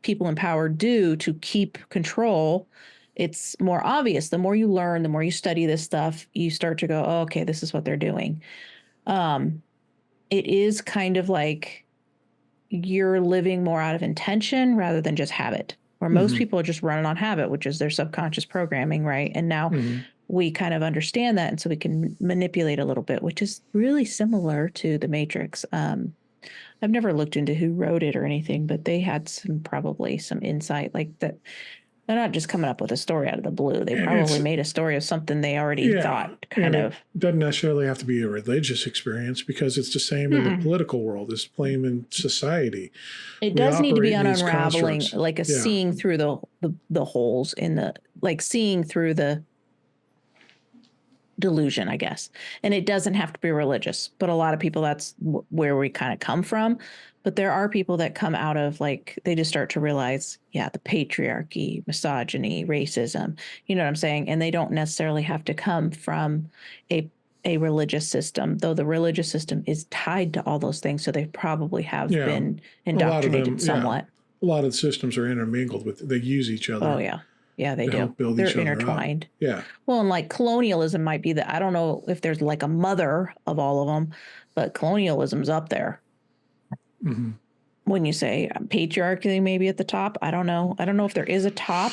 people in power do to keep control, it's more obvious. The more you learn, the more you study this stuff, you start to go, oh, okay, this is what they're doing. It is kind of like you're living more out of intention rather than just habit, where most people are just running on habit, which is their subconscious programming, right? And now we kind of understand that, and so we can manipulate a little bit, which is really similar to the Matrix. I've never looked into who wrote it or anything, but they had probably some insight like that. They're not just coming up with a story out of the blue. They probably made a story of something they already thought kind of. It doesn't necessarily have to be a religious experience, because it's the same in the political world. It's the same in society. It does need to be an unraveling, like a seeing through the holes in the, like seeing through the delusion, I guess. And it doesn't have to be religious, but a lot of people, that's where we kind of come from. But there are people that come out of, like, they just start to realize, the patriarchy, misogyny, racism, you know what I'm saying? And they don't necessarily have to come from a religious system, though the religious system is tied to all those things. So they probably have been indoctrinated somewhat. A lot of the systems are intermingled they use each other. Oh, yeah. Yeah, they do. Build They're each other intertwined. Up. Yeah. Well, and like colonialism might be I don't know if there's like a mother of all of them, but colonialism's up there. When you say patriarchy, maybe at the top, I don't know. I don't know if there is a top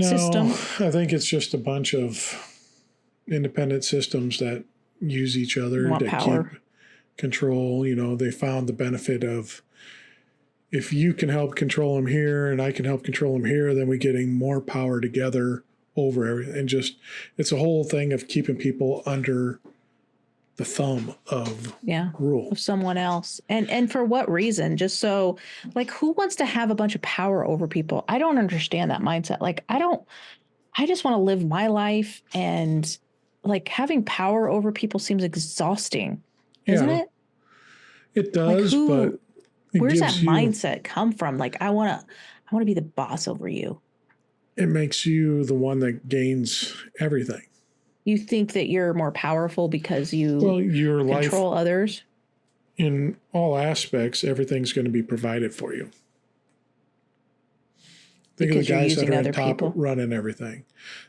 system. I think it's just a bunch of independent systems that use each other to keep control. They found the benefit of, if you can help control them here and I can help control them here, then we're getting more power together over everything, and just it's a whole thing of keeping people under the thumb of rule of someone else. And for what reason? Just so, like, who wants to have a bunch of power over people? I don't understand that mindset. Like, I just want to live my life, and like having power over people seems exhausting, isn't it? It does, like but where's that mindset come from? Like, I want to be the boss over you. It makes you the one that gains everything. You think that you're more powerful because your control life, others? In all aspects, everything's going to be provided for you. Think of the guys that are on top running everything.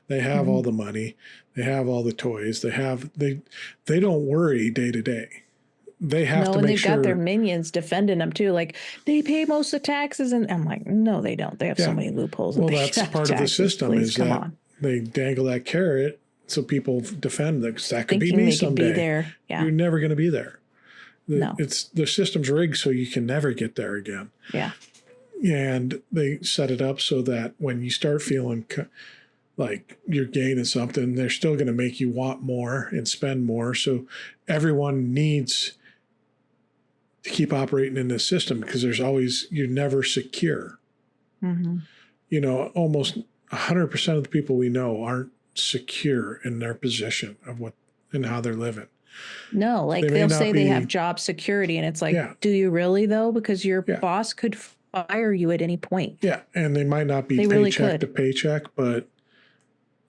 They have all the money. They have all the toys. They don't worry day to day. They have to make sure. They've got their minions defending them too. Like, they pay most of the taxes, and I'm like, no, they don't. They have so many loopholes. Well, that's part of the system. Is that they dangle that carrot so people defend that. That could be me someday. Could be there. Yeah. You're never going to be there. No. The system's rigged so you can never get there again. Yeah. And they set it up so that when you start feeling like you're gaining something, they're still going to make you want more and spend more. So everyone needs to keep operating in this system, because you're never secure. Almost 100% of the people we know aren't secure in their position of and how they're living. No, like they'll say they have job security, and it's like, do you really though? Because your boss could fire you at any point. Yeah, and they might not be paycheck to paycheck, but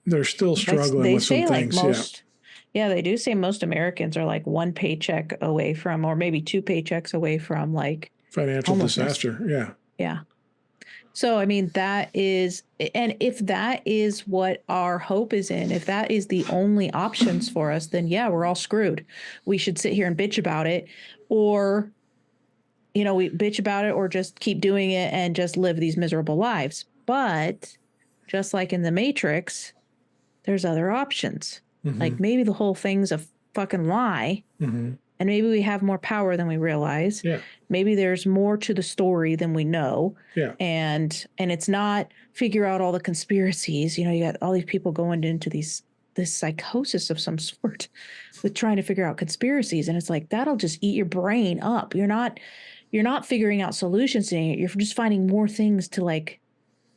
they're still struggling with some things. They do say most Americans are like one paycheck away from, or maybe two paychecks away from, like, financial disaster. Yeah. Yeah. So, I mean, that is, and if that is what our hope is in, if that is the only options for us, then we're all screwed. We should sit here and bitch about it, or, we bitch about it, or just keep doing it and just live these miserable lives. But just like in the Matrix, there's other options. Like, maybe the whole thing's a fucking lie. And maybe we have more power than we realize. Yeah. Maybe there's more to the story than we know. Yeah. And it's not figure out all the conspiracies. You got all these people going into this psychosis of some sort with trying to figure out conspiracies. And it's like, that'll just eat your brain up. You're not figuring out solutions to it. You're just finding more things to, like,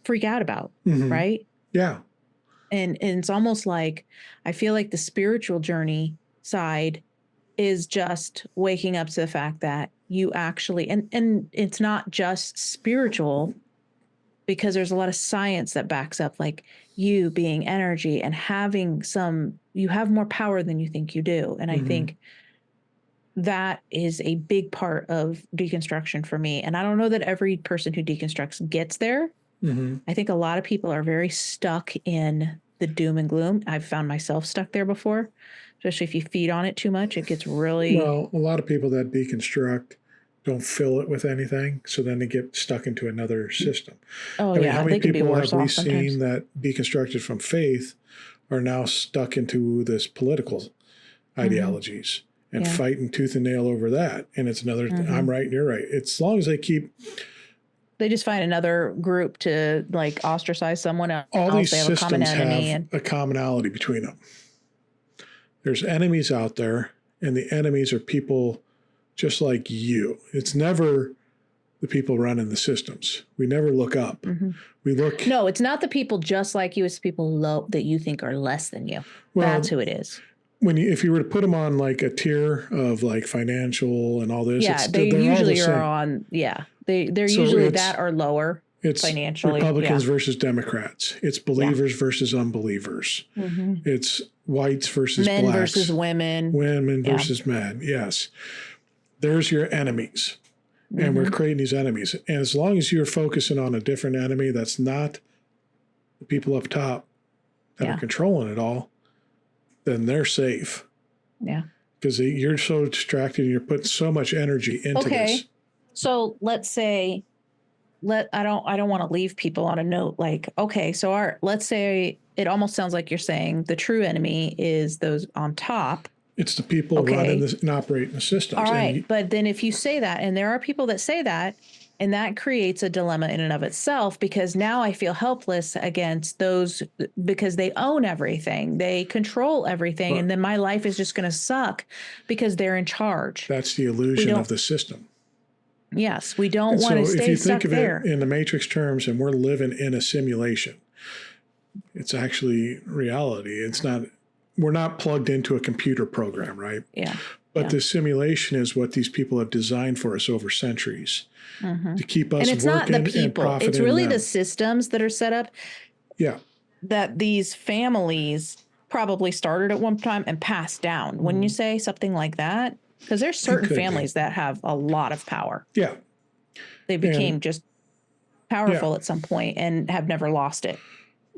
freak out about. Right? Yeah. And it's almost like, I feel like the spiritual journey side is just waking up to the fact that you actually, and it's not just spiritual, because there's a lot of science that backs up, like, you being energy and having you have more power than you think you do. And I think that is a big part of deconstruction for me. And I don't know that every person who deconstructs gets there. I think a lot of people are very stuck in the doom and gloom. I've found myself stuck there before, especially if you feed on it too much. It gets really... Well, a lot of people that deconstruct don't fill it with anything, so then they get stuck into another system. Oh, I mean, how many people have we seen that deconstructed from faith are now stuck into this political ideologies and fighting tooth and nail over that? And it's another, I'm right and you're right. It's as long as they keep... They just find another group to, like, ostracise someone else. All these systems have a commonality between them. There's enemies out there, and the enemies are people just like you. It's never the people running the systems. We never look up. We look... No, it's not the people just like you. It's the people that you think are less than you. Well, that's who it is. If you were to put them on, like, a tier of, like, financial and all this, they usually are on. They're usually that or lower. It's financially Republicans versus Democrats. It's believers versus unbelievers. It's whites versus men blacks. Versus women. Women versus men. Yes. There's your enemies. And we're creating these enemies. And as long as you're focusing on a different enemy that's not the people up top that are controlling it all, then they're safe. Yeah. Because you're so distracted and you're putting so much energy into this. So let's say, I don't want to leave people on a note like, okay, so let's say it almost sounds like you're saying the true enemy is those on top. It's the people running this and operating the systems. All right, but then if you say that, and there are people that say that, And that creates a dilemma in and of itself, because now I feel helpless against those because they own everything. They control everything. But and then my life is just going to suck because they're in charge. that's the We illusion of don't, the system. yes, we don't And want to so if stay you think stuck of there. it in the Matrix terms and we're living in a simulation, it's actually reality. It's not, we're not plugged into a computer program, right? Yeah. But the simulation is what these people have designed for us over centuries to keep us And it's not the working and people, profiting it's really them. the systems that are set up Yeah. that these families probably started at one time and passed down. Wouldn't you say something like that? Because there's certain could be. families that have a lot of power. Yeah. They became just powerful Yeah. at some point and have never lost it.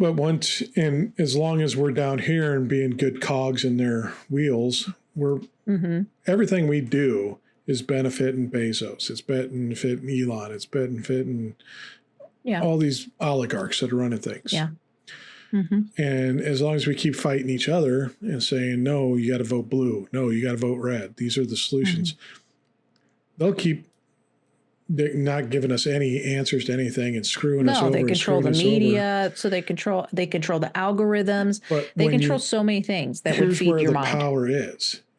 But once, and as long as we're down here and being good cogs in their wheels, we're everything we do is benefiting Bezos. It's benefiting Elon. It's benefiting all these oligarchs that are running things. Yeah. And as long as we keep fighting each other and saying, no, you got to vote blue. No, you got to vote red. These are the solutions. They'll keep not giving us any answers to anything and screwing us over. No, they control the us media, over. so they control the algorithms. But they control so many things that would feed your mind. Here's where the power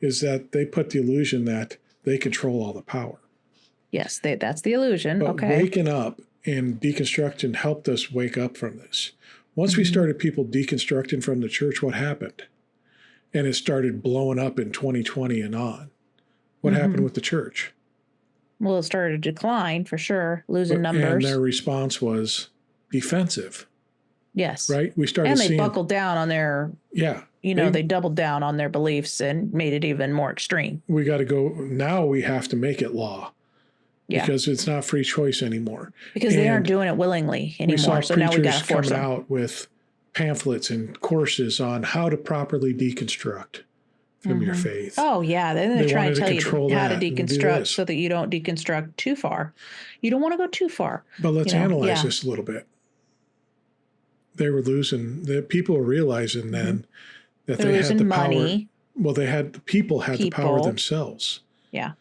is that they put the illusion that they control all the power. Yes, that's the illusion. But okay. Waking up and deconstruction helped us wake up from this. Once we started people deconstructing from the church, what happened? And it started blowing up in 2020 and on. What happened with the church? Well, it started to decline for sure, losing numbers. And their response was defensive. Yes. Right? We started seeing... And they buckled down on their... Yeah. They doubled down on their beliefs and made it even more extreme. We got to go... Now we have to make it law. Yeah. Because it's not free choice anymore. Because they aren't doing it willingly anymore. So now we got to force them. Out with pamphlets and courses on how to properly deconstruct from your faith. Oh, yeah. Then they try to tell you how to deconstruct so that you don't deconstruct too far. You don't want to go too far. But let's analyze this a little bit. They were losing, the people were realizing then that they had the money. Power. Well, the people had the power themselves. Yeah.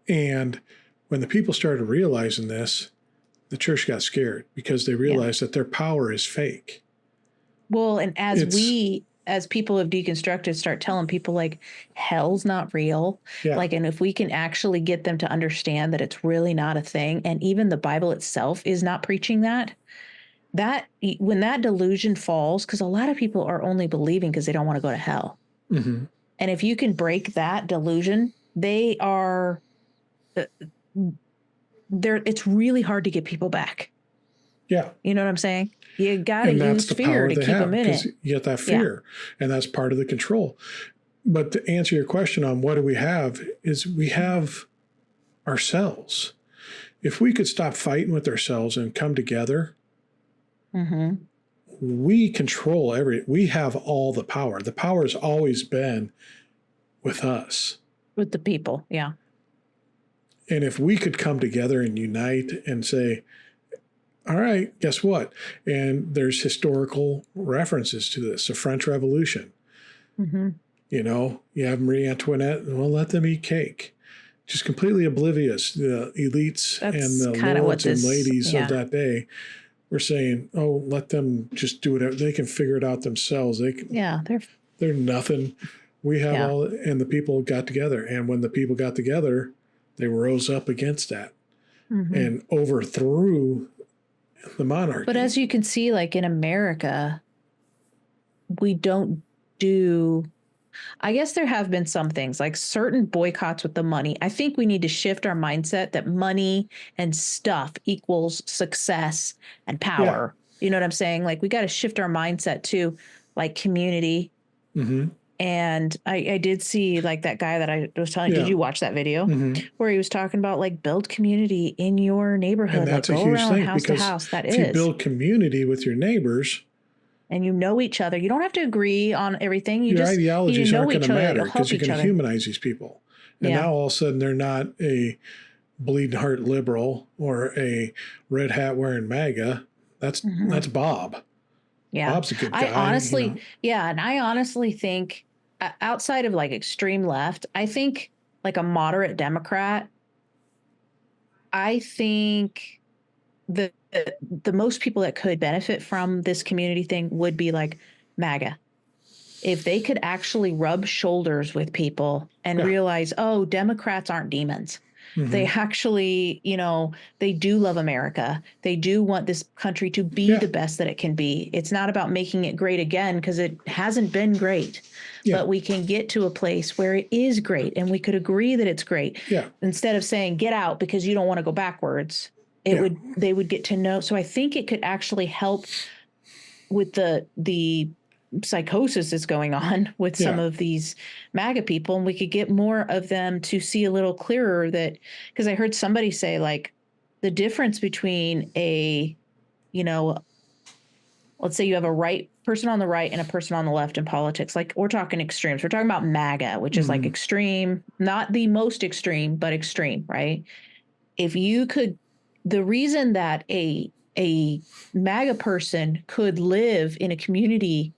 And when the people started realizing this, the church got scared because they realized that their power is fake. Well, and as people have deconstructed, start telling people like hell's not real. Yeah. Like, and if we can actually get them to understand that it's really not a thing. And even the Bible itself is not preaching that when that delusion falls, because a lot of people are only believing because they don't want to go to hell. And if you can break that delusion, they are, it's really hard to get people back. Yeah. You know what I'm saying? You got to use fear to keep them in it. You get that fear, and that's part of the control. But to answer your question on what do we have is we have ourselves. If we could stop fighting with ourselves and come together, we control we have all the power. The power has always been with us. With the people, yeah. And if we could come together and unite and say, all right, guess what? And there's historical references to this, the French Revolution. You know, you have Marie Antoinette, well, let them eat cake. Just completely oblivious. The elites and the lords and ladies of that day were saying, oh, let them just do whatever. They can figure it out themselves. They're nothing. We have all, and the people got together. And when the people got together, they rose up against that and overthrew the monarchy. But as you can see, like in America, we don't do, I guess there have been some things like certain boycotts with the money. I think we need to shift our mindset that money and stuff equals success and power. You know what I'm saying? Like we got to shift our mindset to like community. And I did see like that guy that I was telling you, did you watch that video where he was talking about like build community in your neighborhood? And that's like, a huge thing house because to house. That if you build community with your neighbors. And you know each other. You don't have to agree on everything. Your ideologies aren't going to matter because you can humanize these people. And now all of a sudden they're not a bleeding heart liberal or a red hat wearing MAGA. That's Bob. Yeah. Bob's a good guy. And I honestly think outside of like extreme left, I think like a moderate Democrat I think the the most people that could benefit from this community thing would be like MAGA. If they could actually rub shoulders with people and Yeah. realize, oh, Democrats aren't demons. They Hmm. actually, they do love America. They do want this country to be Yeah. the best that it can be. It's not about making it great again because it hasn't been great, Yeah. but we can get to a place where it is great and we could agree that it's great. Yeah. Instead of saying, get out because you don't want to go backwards, Yeah. they would get to know. So I think it could actually help with the psychosis that's going on with some Yeah. of these MAGA people, and we could get more of them to see a little clearer that, because I heard somebody say like the difference between you know, let's say you have a right person on the right and a person on the left in politics. Like we're talking extremes. We're talking about MAGA, which is like Hmm. extreme, not the most extreme, but extreme, right? If you could, the reason that a MAGA person could live in a community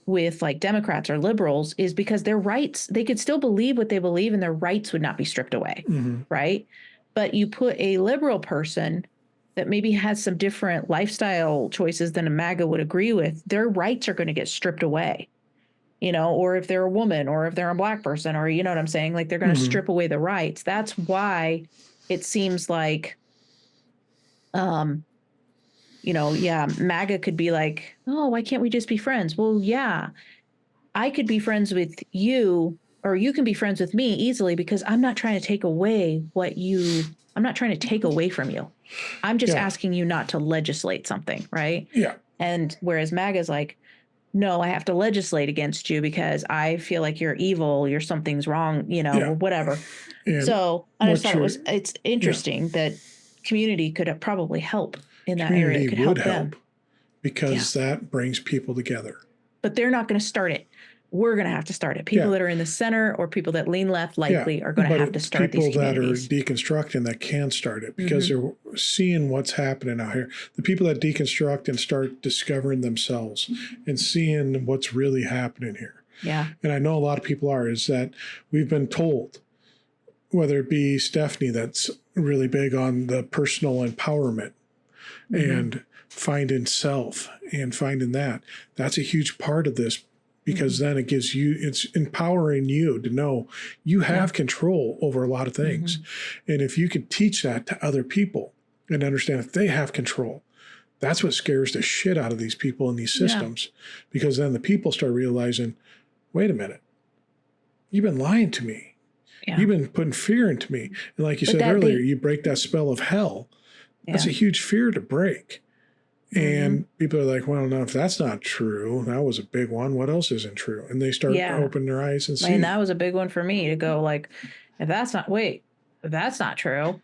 with like Democrats or liberals is because their rights, they could still believe what they believe and their rights would not be stripped away. Hmm. Right. But you put a liberal person that maybe has some different lifestyle choices than a MAGA would agree with, their rights are going to get stripped away, or if they're a woman or if they're a black person, or you know what I'm saying? Like they're going to Hmm. strip away the rights. That's why it seems like, um, yeah, MAGA could be like, oh, why can't we just be friends? Well, yeah, I could be friends with you, or you can be friends with me easily because I'm not trying to take away I'm not trying to take away from you. I'm just Yeah. asking you not to legislate something, right? Yeah. And whereas MAGA is like, no, I have to legislate against you because I feel like you're evil, something's wrong, Yeah. whatever. And So I just what thought you're, it's yeah, interesting that community could probably help in that area. It community could would help them. help Yeah. because that brings people together. But they're not going to start it. We're going to have to start it. People Yeah. that are in the center or people that lean left Yeah. likely are going to But have to it's start these people that are communities. deconstructing that can start it because Mm-hmm. they're seeing what's happening out here. The people that deconstruct and start discovering themselves and seeing what's really happening here. Yeah. And I know a lot of people is that we've been told, whether it be Stephanie, that's really big on the personal empowerment and finding self and finding that's a huge part of this because then it gives you, it's empowering you to know you have control over a lot of things. And if you could teach that to other people and understand if they have control, that's what scares the shit out of these people in these systems, because then the people start realizing, wait a minute, you've been lying to me. Yeah. You've been putting fear into me. And like you But said earlier, you break that spell of hell. That's a huge fear to break. And people are like, well, no, if that's not true, that was a big one. What else isn't true? And they start opening their eyes and see. And that was a big one for me to go like, if that's not true,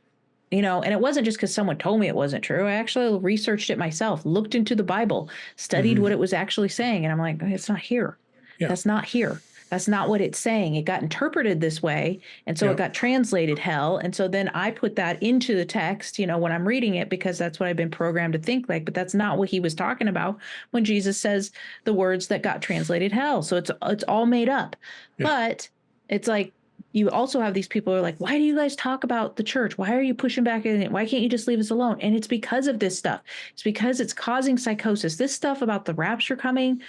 and it wasn't just because someone told me it wasn't true. I actually researched it myself, looked into the Bible, studied what it was actually saying. And I'm like, it's not here. Yeah. That's not here. That's not what it's saying. It got interpreted this way. And so it got translated hell. And so then I put that into the text, when I'm reading it, because that's what I've been programmed to think like, but that's not what he was talking about when Jesus says the words that got translated hell. So it's all made up. Yeah. But it's like, you also have these people who are like, why do you guys talk about the church? Why are you pushing back in it? Why can't you just leave us alone? And it's because of this stuff. It's because it's causing psychosis. This stuff about the rapture coming,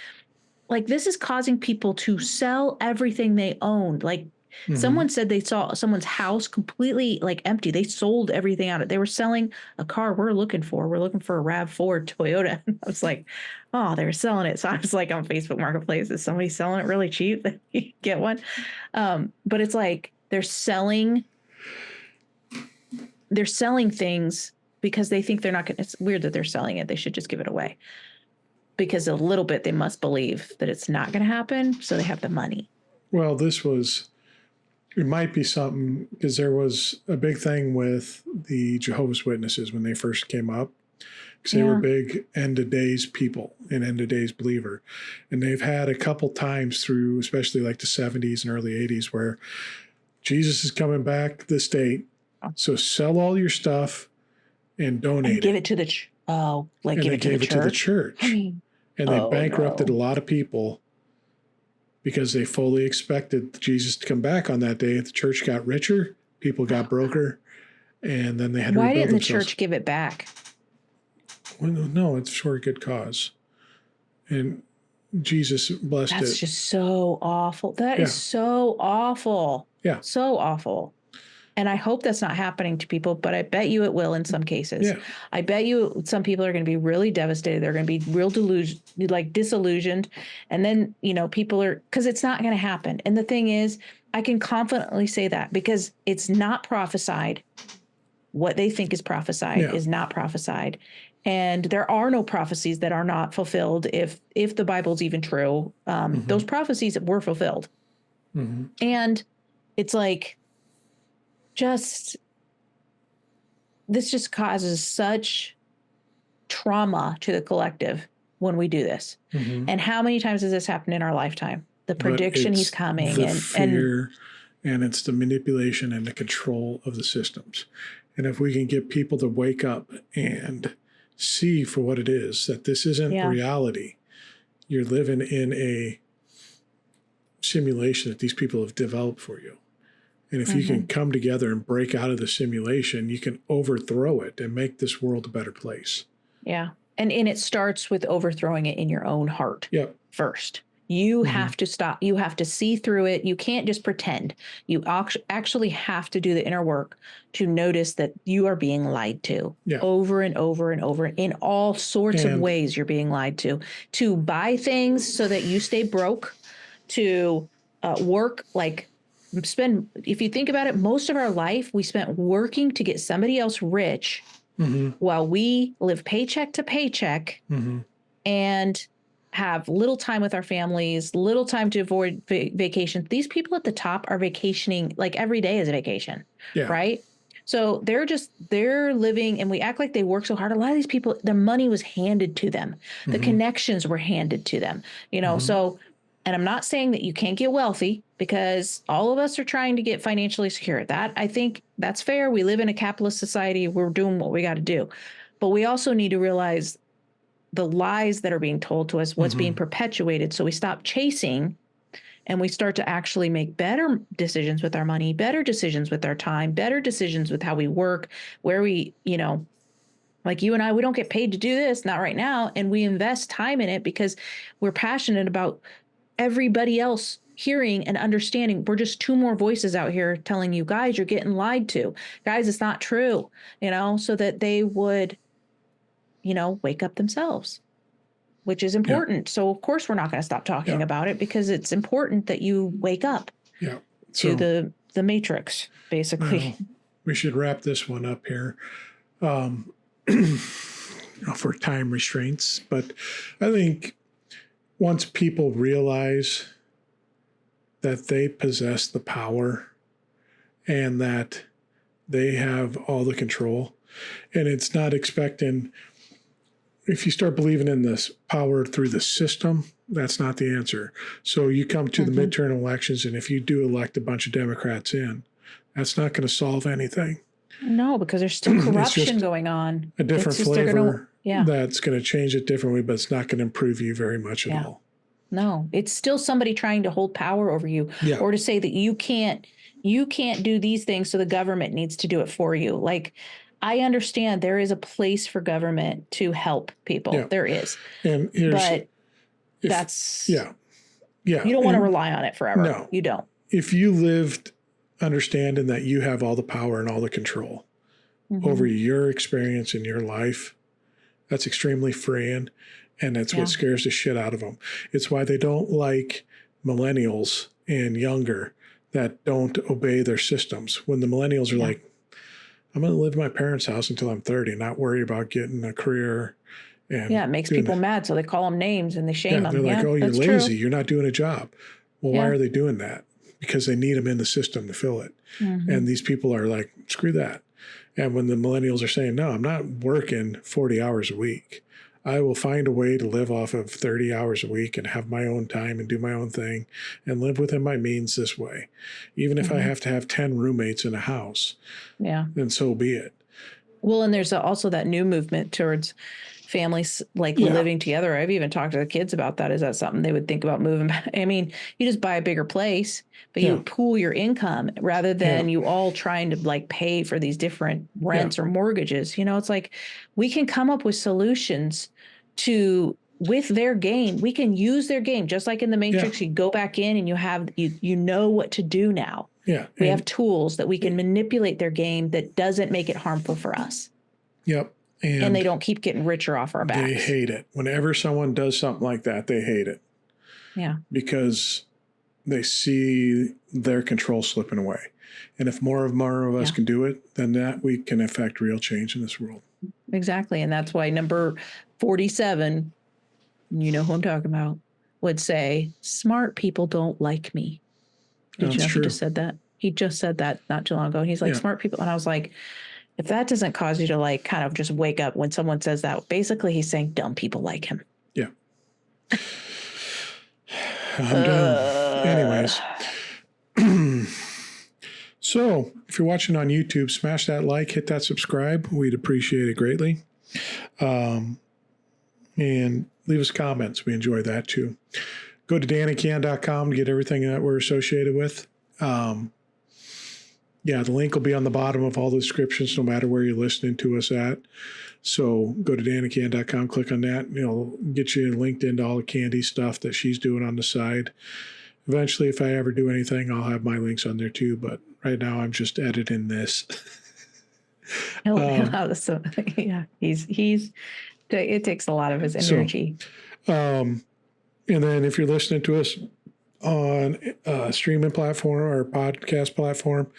like this is causing people to sell everything they owned. Like someone said they saw someone's house completely like empty. They sold everything out. They were selling a car we're looking for. We're looking for a RAV4 Toyota. I was like, oh, they were selling it. So I was like on Facebook Marketplace, is somebody selling it really cheap that you can get one? But it's like they're selling things because they think they're not going to, it's weird that they're selling it. They should just give it away. Because a little bit they must believe that it's not going to happen, so they have the money. Well, it might be something, because there was a big thing with the Jehovah's Witnesses when they first came up, because they were big end of days people and end of days believer. And they've had a couple times through, especially like the 70s and early 80s, where Jesus is coming back to the state. So sell all your stuff and donate and give it to the church. Oh, like give it to the church. I mean, and they bankrupted a lot of people because they fully expected Jesus to come back on that day. The church got richer, people got broker, and then they had to Why rebuild didn't the themselves. church give it back? Well, no, it's for a good cause. And Jesus blessed That's it. just so awful. That is Yeah. so awful. Yeah. So awful. And I hope that's not happening to people, but I bet you it will in some cases. Yeah. I bet you some people are going to be really devastated. They're going to be real disillusioned. And then, people are, because it's not going to happen. And the thing is, I can confidently say that because it's not prophesied. What they think is prophesied is not prophesied. And there are no prophecies that are not fulfilled if the Bible's even true. Those prophecies were fulfilled. And it's like, this just causes such trauma to the collective when we do this. And how many times has this happened in our lifetime? The prediction he's coming, the fear, and it's the manipulation and the control of the systems. And if we can get people to wake up and see for what it is, that this isn't reality. You're living in a simulation that these people have developed for you. And if you can come together and break out of the simulation, you can overthrow it and make this world a better place. Yeah. And it starts with overthrowing it in your own heart first. You have to stop. You have to see through it. You can't just pretend. You actually have to do the inner work to notice that you are being lied to over and over and over in all sorts of ways. You're being lied to buy things so that you stay broke, to work if you think about it, most of our life we spent working to get somebody else rich while we live paycheck to paycheck and have little time with our families, little time to avoid vacation. These people at the top are vacationing like every day is a vacation, right? So they're living, and we act like they work so hard. A lot of these people, their money was handed to them. The connections were handed to them, so. And I'm not saying that you can't get wealthy, because all of us are trying to get financially secure. That, I think that's fair. We live in a capitalist society. We're doing what we got to do. But we also need to realize the lies that are being told to us, what's being perpetuated. So we stop chasing and we start to actually make better decisions with our money, better decisions with our time, better decisions with how we work, where we, like you and I, we don't get paid to do this, not right now. And we invest time in it because we're passionate about everybody else hearing and understanding. We're just two more voices out here telling you, guys, you're getting lied to. Guys, it's not true, so that they would, wake up themselves, which is important. So, of course, we're not going to stop talking about it because it's important that you wake up to the matrix, basically. We should wrap this one up here for time restraints. But I think once people realize that they possess the power and that they have all the control, and it's not expecting, if you start believing in this power through the system, that's not the answer. So you come to the midterm elections, and if you do elect a bunch of Democrats in, that's not going to solve anything. No, because there's still corruption going on. A different flavor that's going to change it differently, but it's not going to improve you very much at all. No, it's still somebody trying to hold power over you or to say that you can't do these things, so the government needs to do it for you. Like, I understand there is a place for government to help people. Yeah. There is. And you don't want to rely on it forever. No, you don't. If you lived understanding that you have all the power and all the control over your experience in your life, that's extremely freeing. And that's what scares the shit out of them. It's why they don't like millennials and younger that don't obey their systems. When the millennials are like, I'm going to live in my parents' house until I'm 30 and not worry about getting a career. And it makes people mad. So they call them names and they shame them. They're like, oh, you're lazy. True. You're not doing a job. Well, why are they doing that? Because they need them in the system to fill it. And these people are like, screw that. And when the millennials are saying, no, I'm not working 40 hours a week. I will find a way to live off of 30 hours a week and have my own time and do my own thing and live within my means this way. Even if I have to have 10 roommates in a house, then so be it. Well, and there's also that new movement towards families like Yeah. living together. I've even talked to the kids about that. Is that something they would think about moving back? I mean, you just buy a bigger place, but Yeah. you pool your income rather than Yeah. you all trying to like pay for these different rents or mortgages. It's like we can come up with solutions with their game. We can use their game, just like in the Matrix. You go back in and you know what to do now. Yeah. We have tools that we can manipulate their game that doesn't make it harmful for us. Yep. And they don't keep getting richer off our backs. They hate it. Whenever someone does something like that, they hate it. Yeah. Because they see their control slipping away. And if more of us can do it, then that we can affect real change in this world. Exactly. And that's why number 47, you know who I'm talking about, would say, smart people don't like me. Did you know he just said that? He just said that not too long ago. He's like, smart people. And I was like, if that doesn't cause you to like kind of just wake up when someone says that, basically he's saying dumb people like him. Yeah. I'm done. Anyways. So if you're watching on YouTube, smash that like, hit that subscribe. We'd appreciate it greatly. And leave us comments. We enjoy that too. Go to dannycan.com to get everything that we're associated with. The link will be on the bottom of all the descriptions, no matter where you're listening to us at. So go to dannycan.com, click on that, and it'll get you linked into all the Candy stuff that she's doing on the side. Eventually, if I ever do anything, I'll have my links on there too. But right now, I'm just editing this. It takes a lot of his energy. And then if you're listening to us on a streaming platform or podcast platform,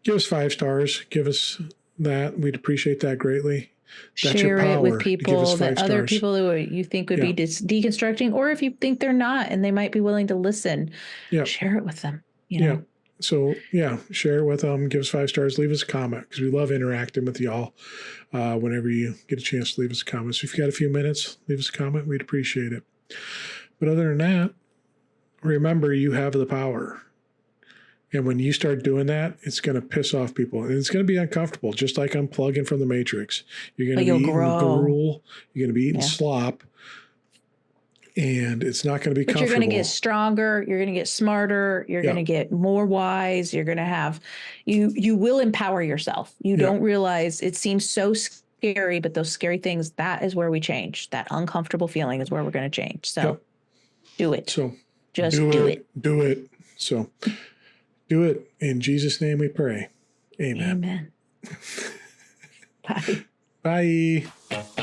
give us 5 stars. Give us that. We'd appreciate that greatly. That's Share it with to people, that other people who you think would be deconstructing, or if you think they're not and they might be willing to listen, share it with them. So share it with them. Give us 5 stars. Leave us a comment because we love interacting with y'all. Whenever you get a chance to leave us a comment. So if you got a few minutes, leave us a comment. We'd appreciate it. But other than that, remember you have the power. And when you start doing that, it's going to piss off people. And it's going to be uncomfortable, just like unplugging from the Matrix. You're going to be eating gruel. You're going to be eating slop. And it's not going to be comfortable. You're going to get stronger. You're going to get smarter. You're going to get more wise. You're going to have, you will empower yourself. You don't realize it seems so scary, but those scary things, that is where we change. That uncomfortable feeling is where we're going to change. So do it. So just do it. Do it. So do it. In Jesus' name we pray. Amen. Amen. Bye. Bye.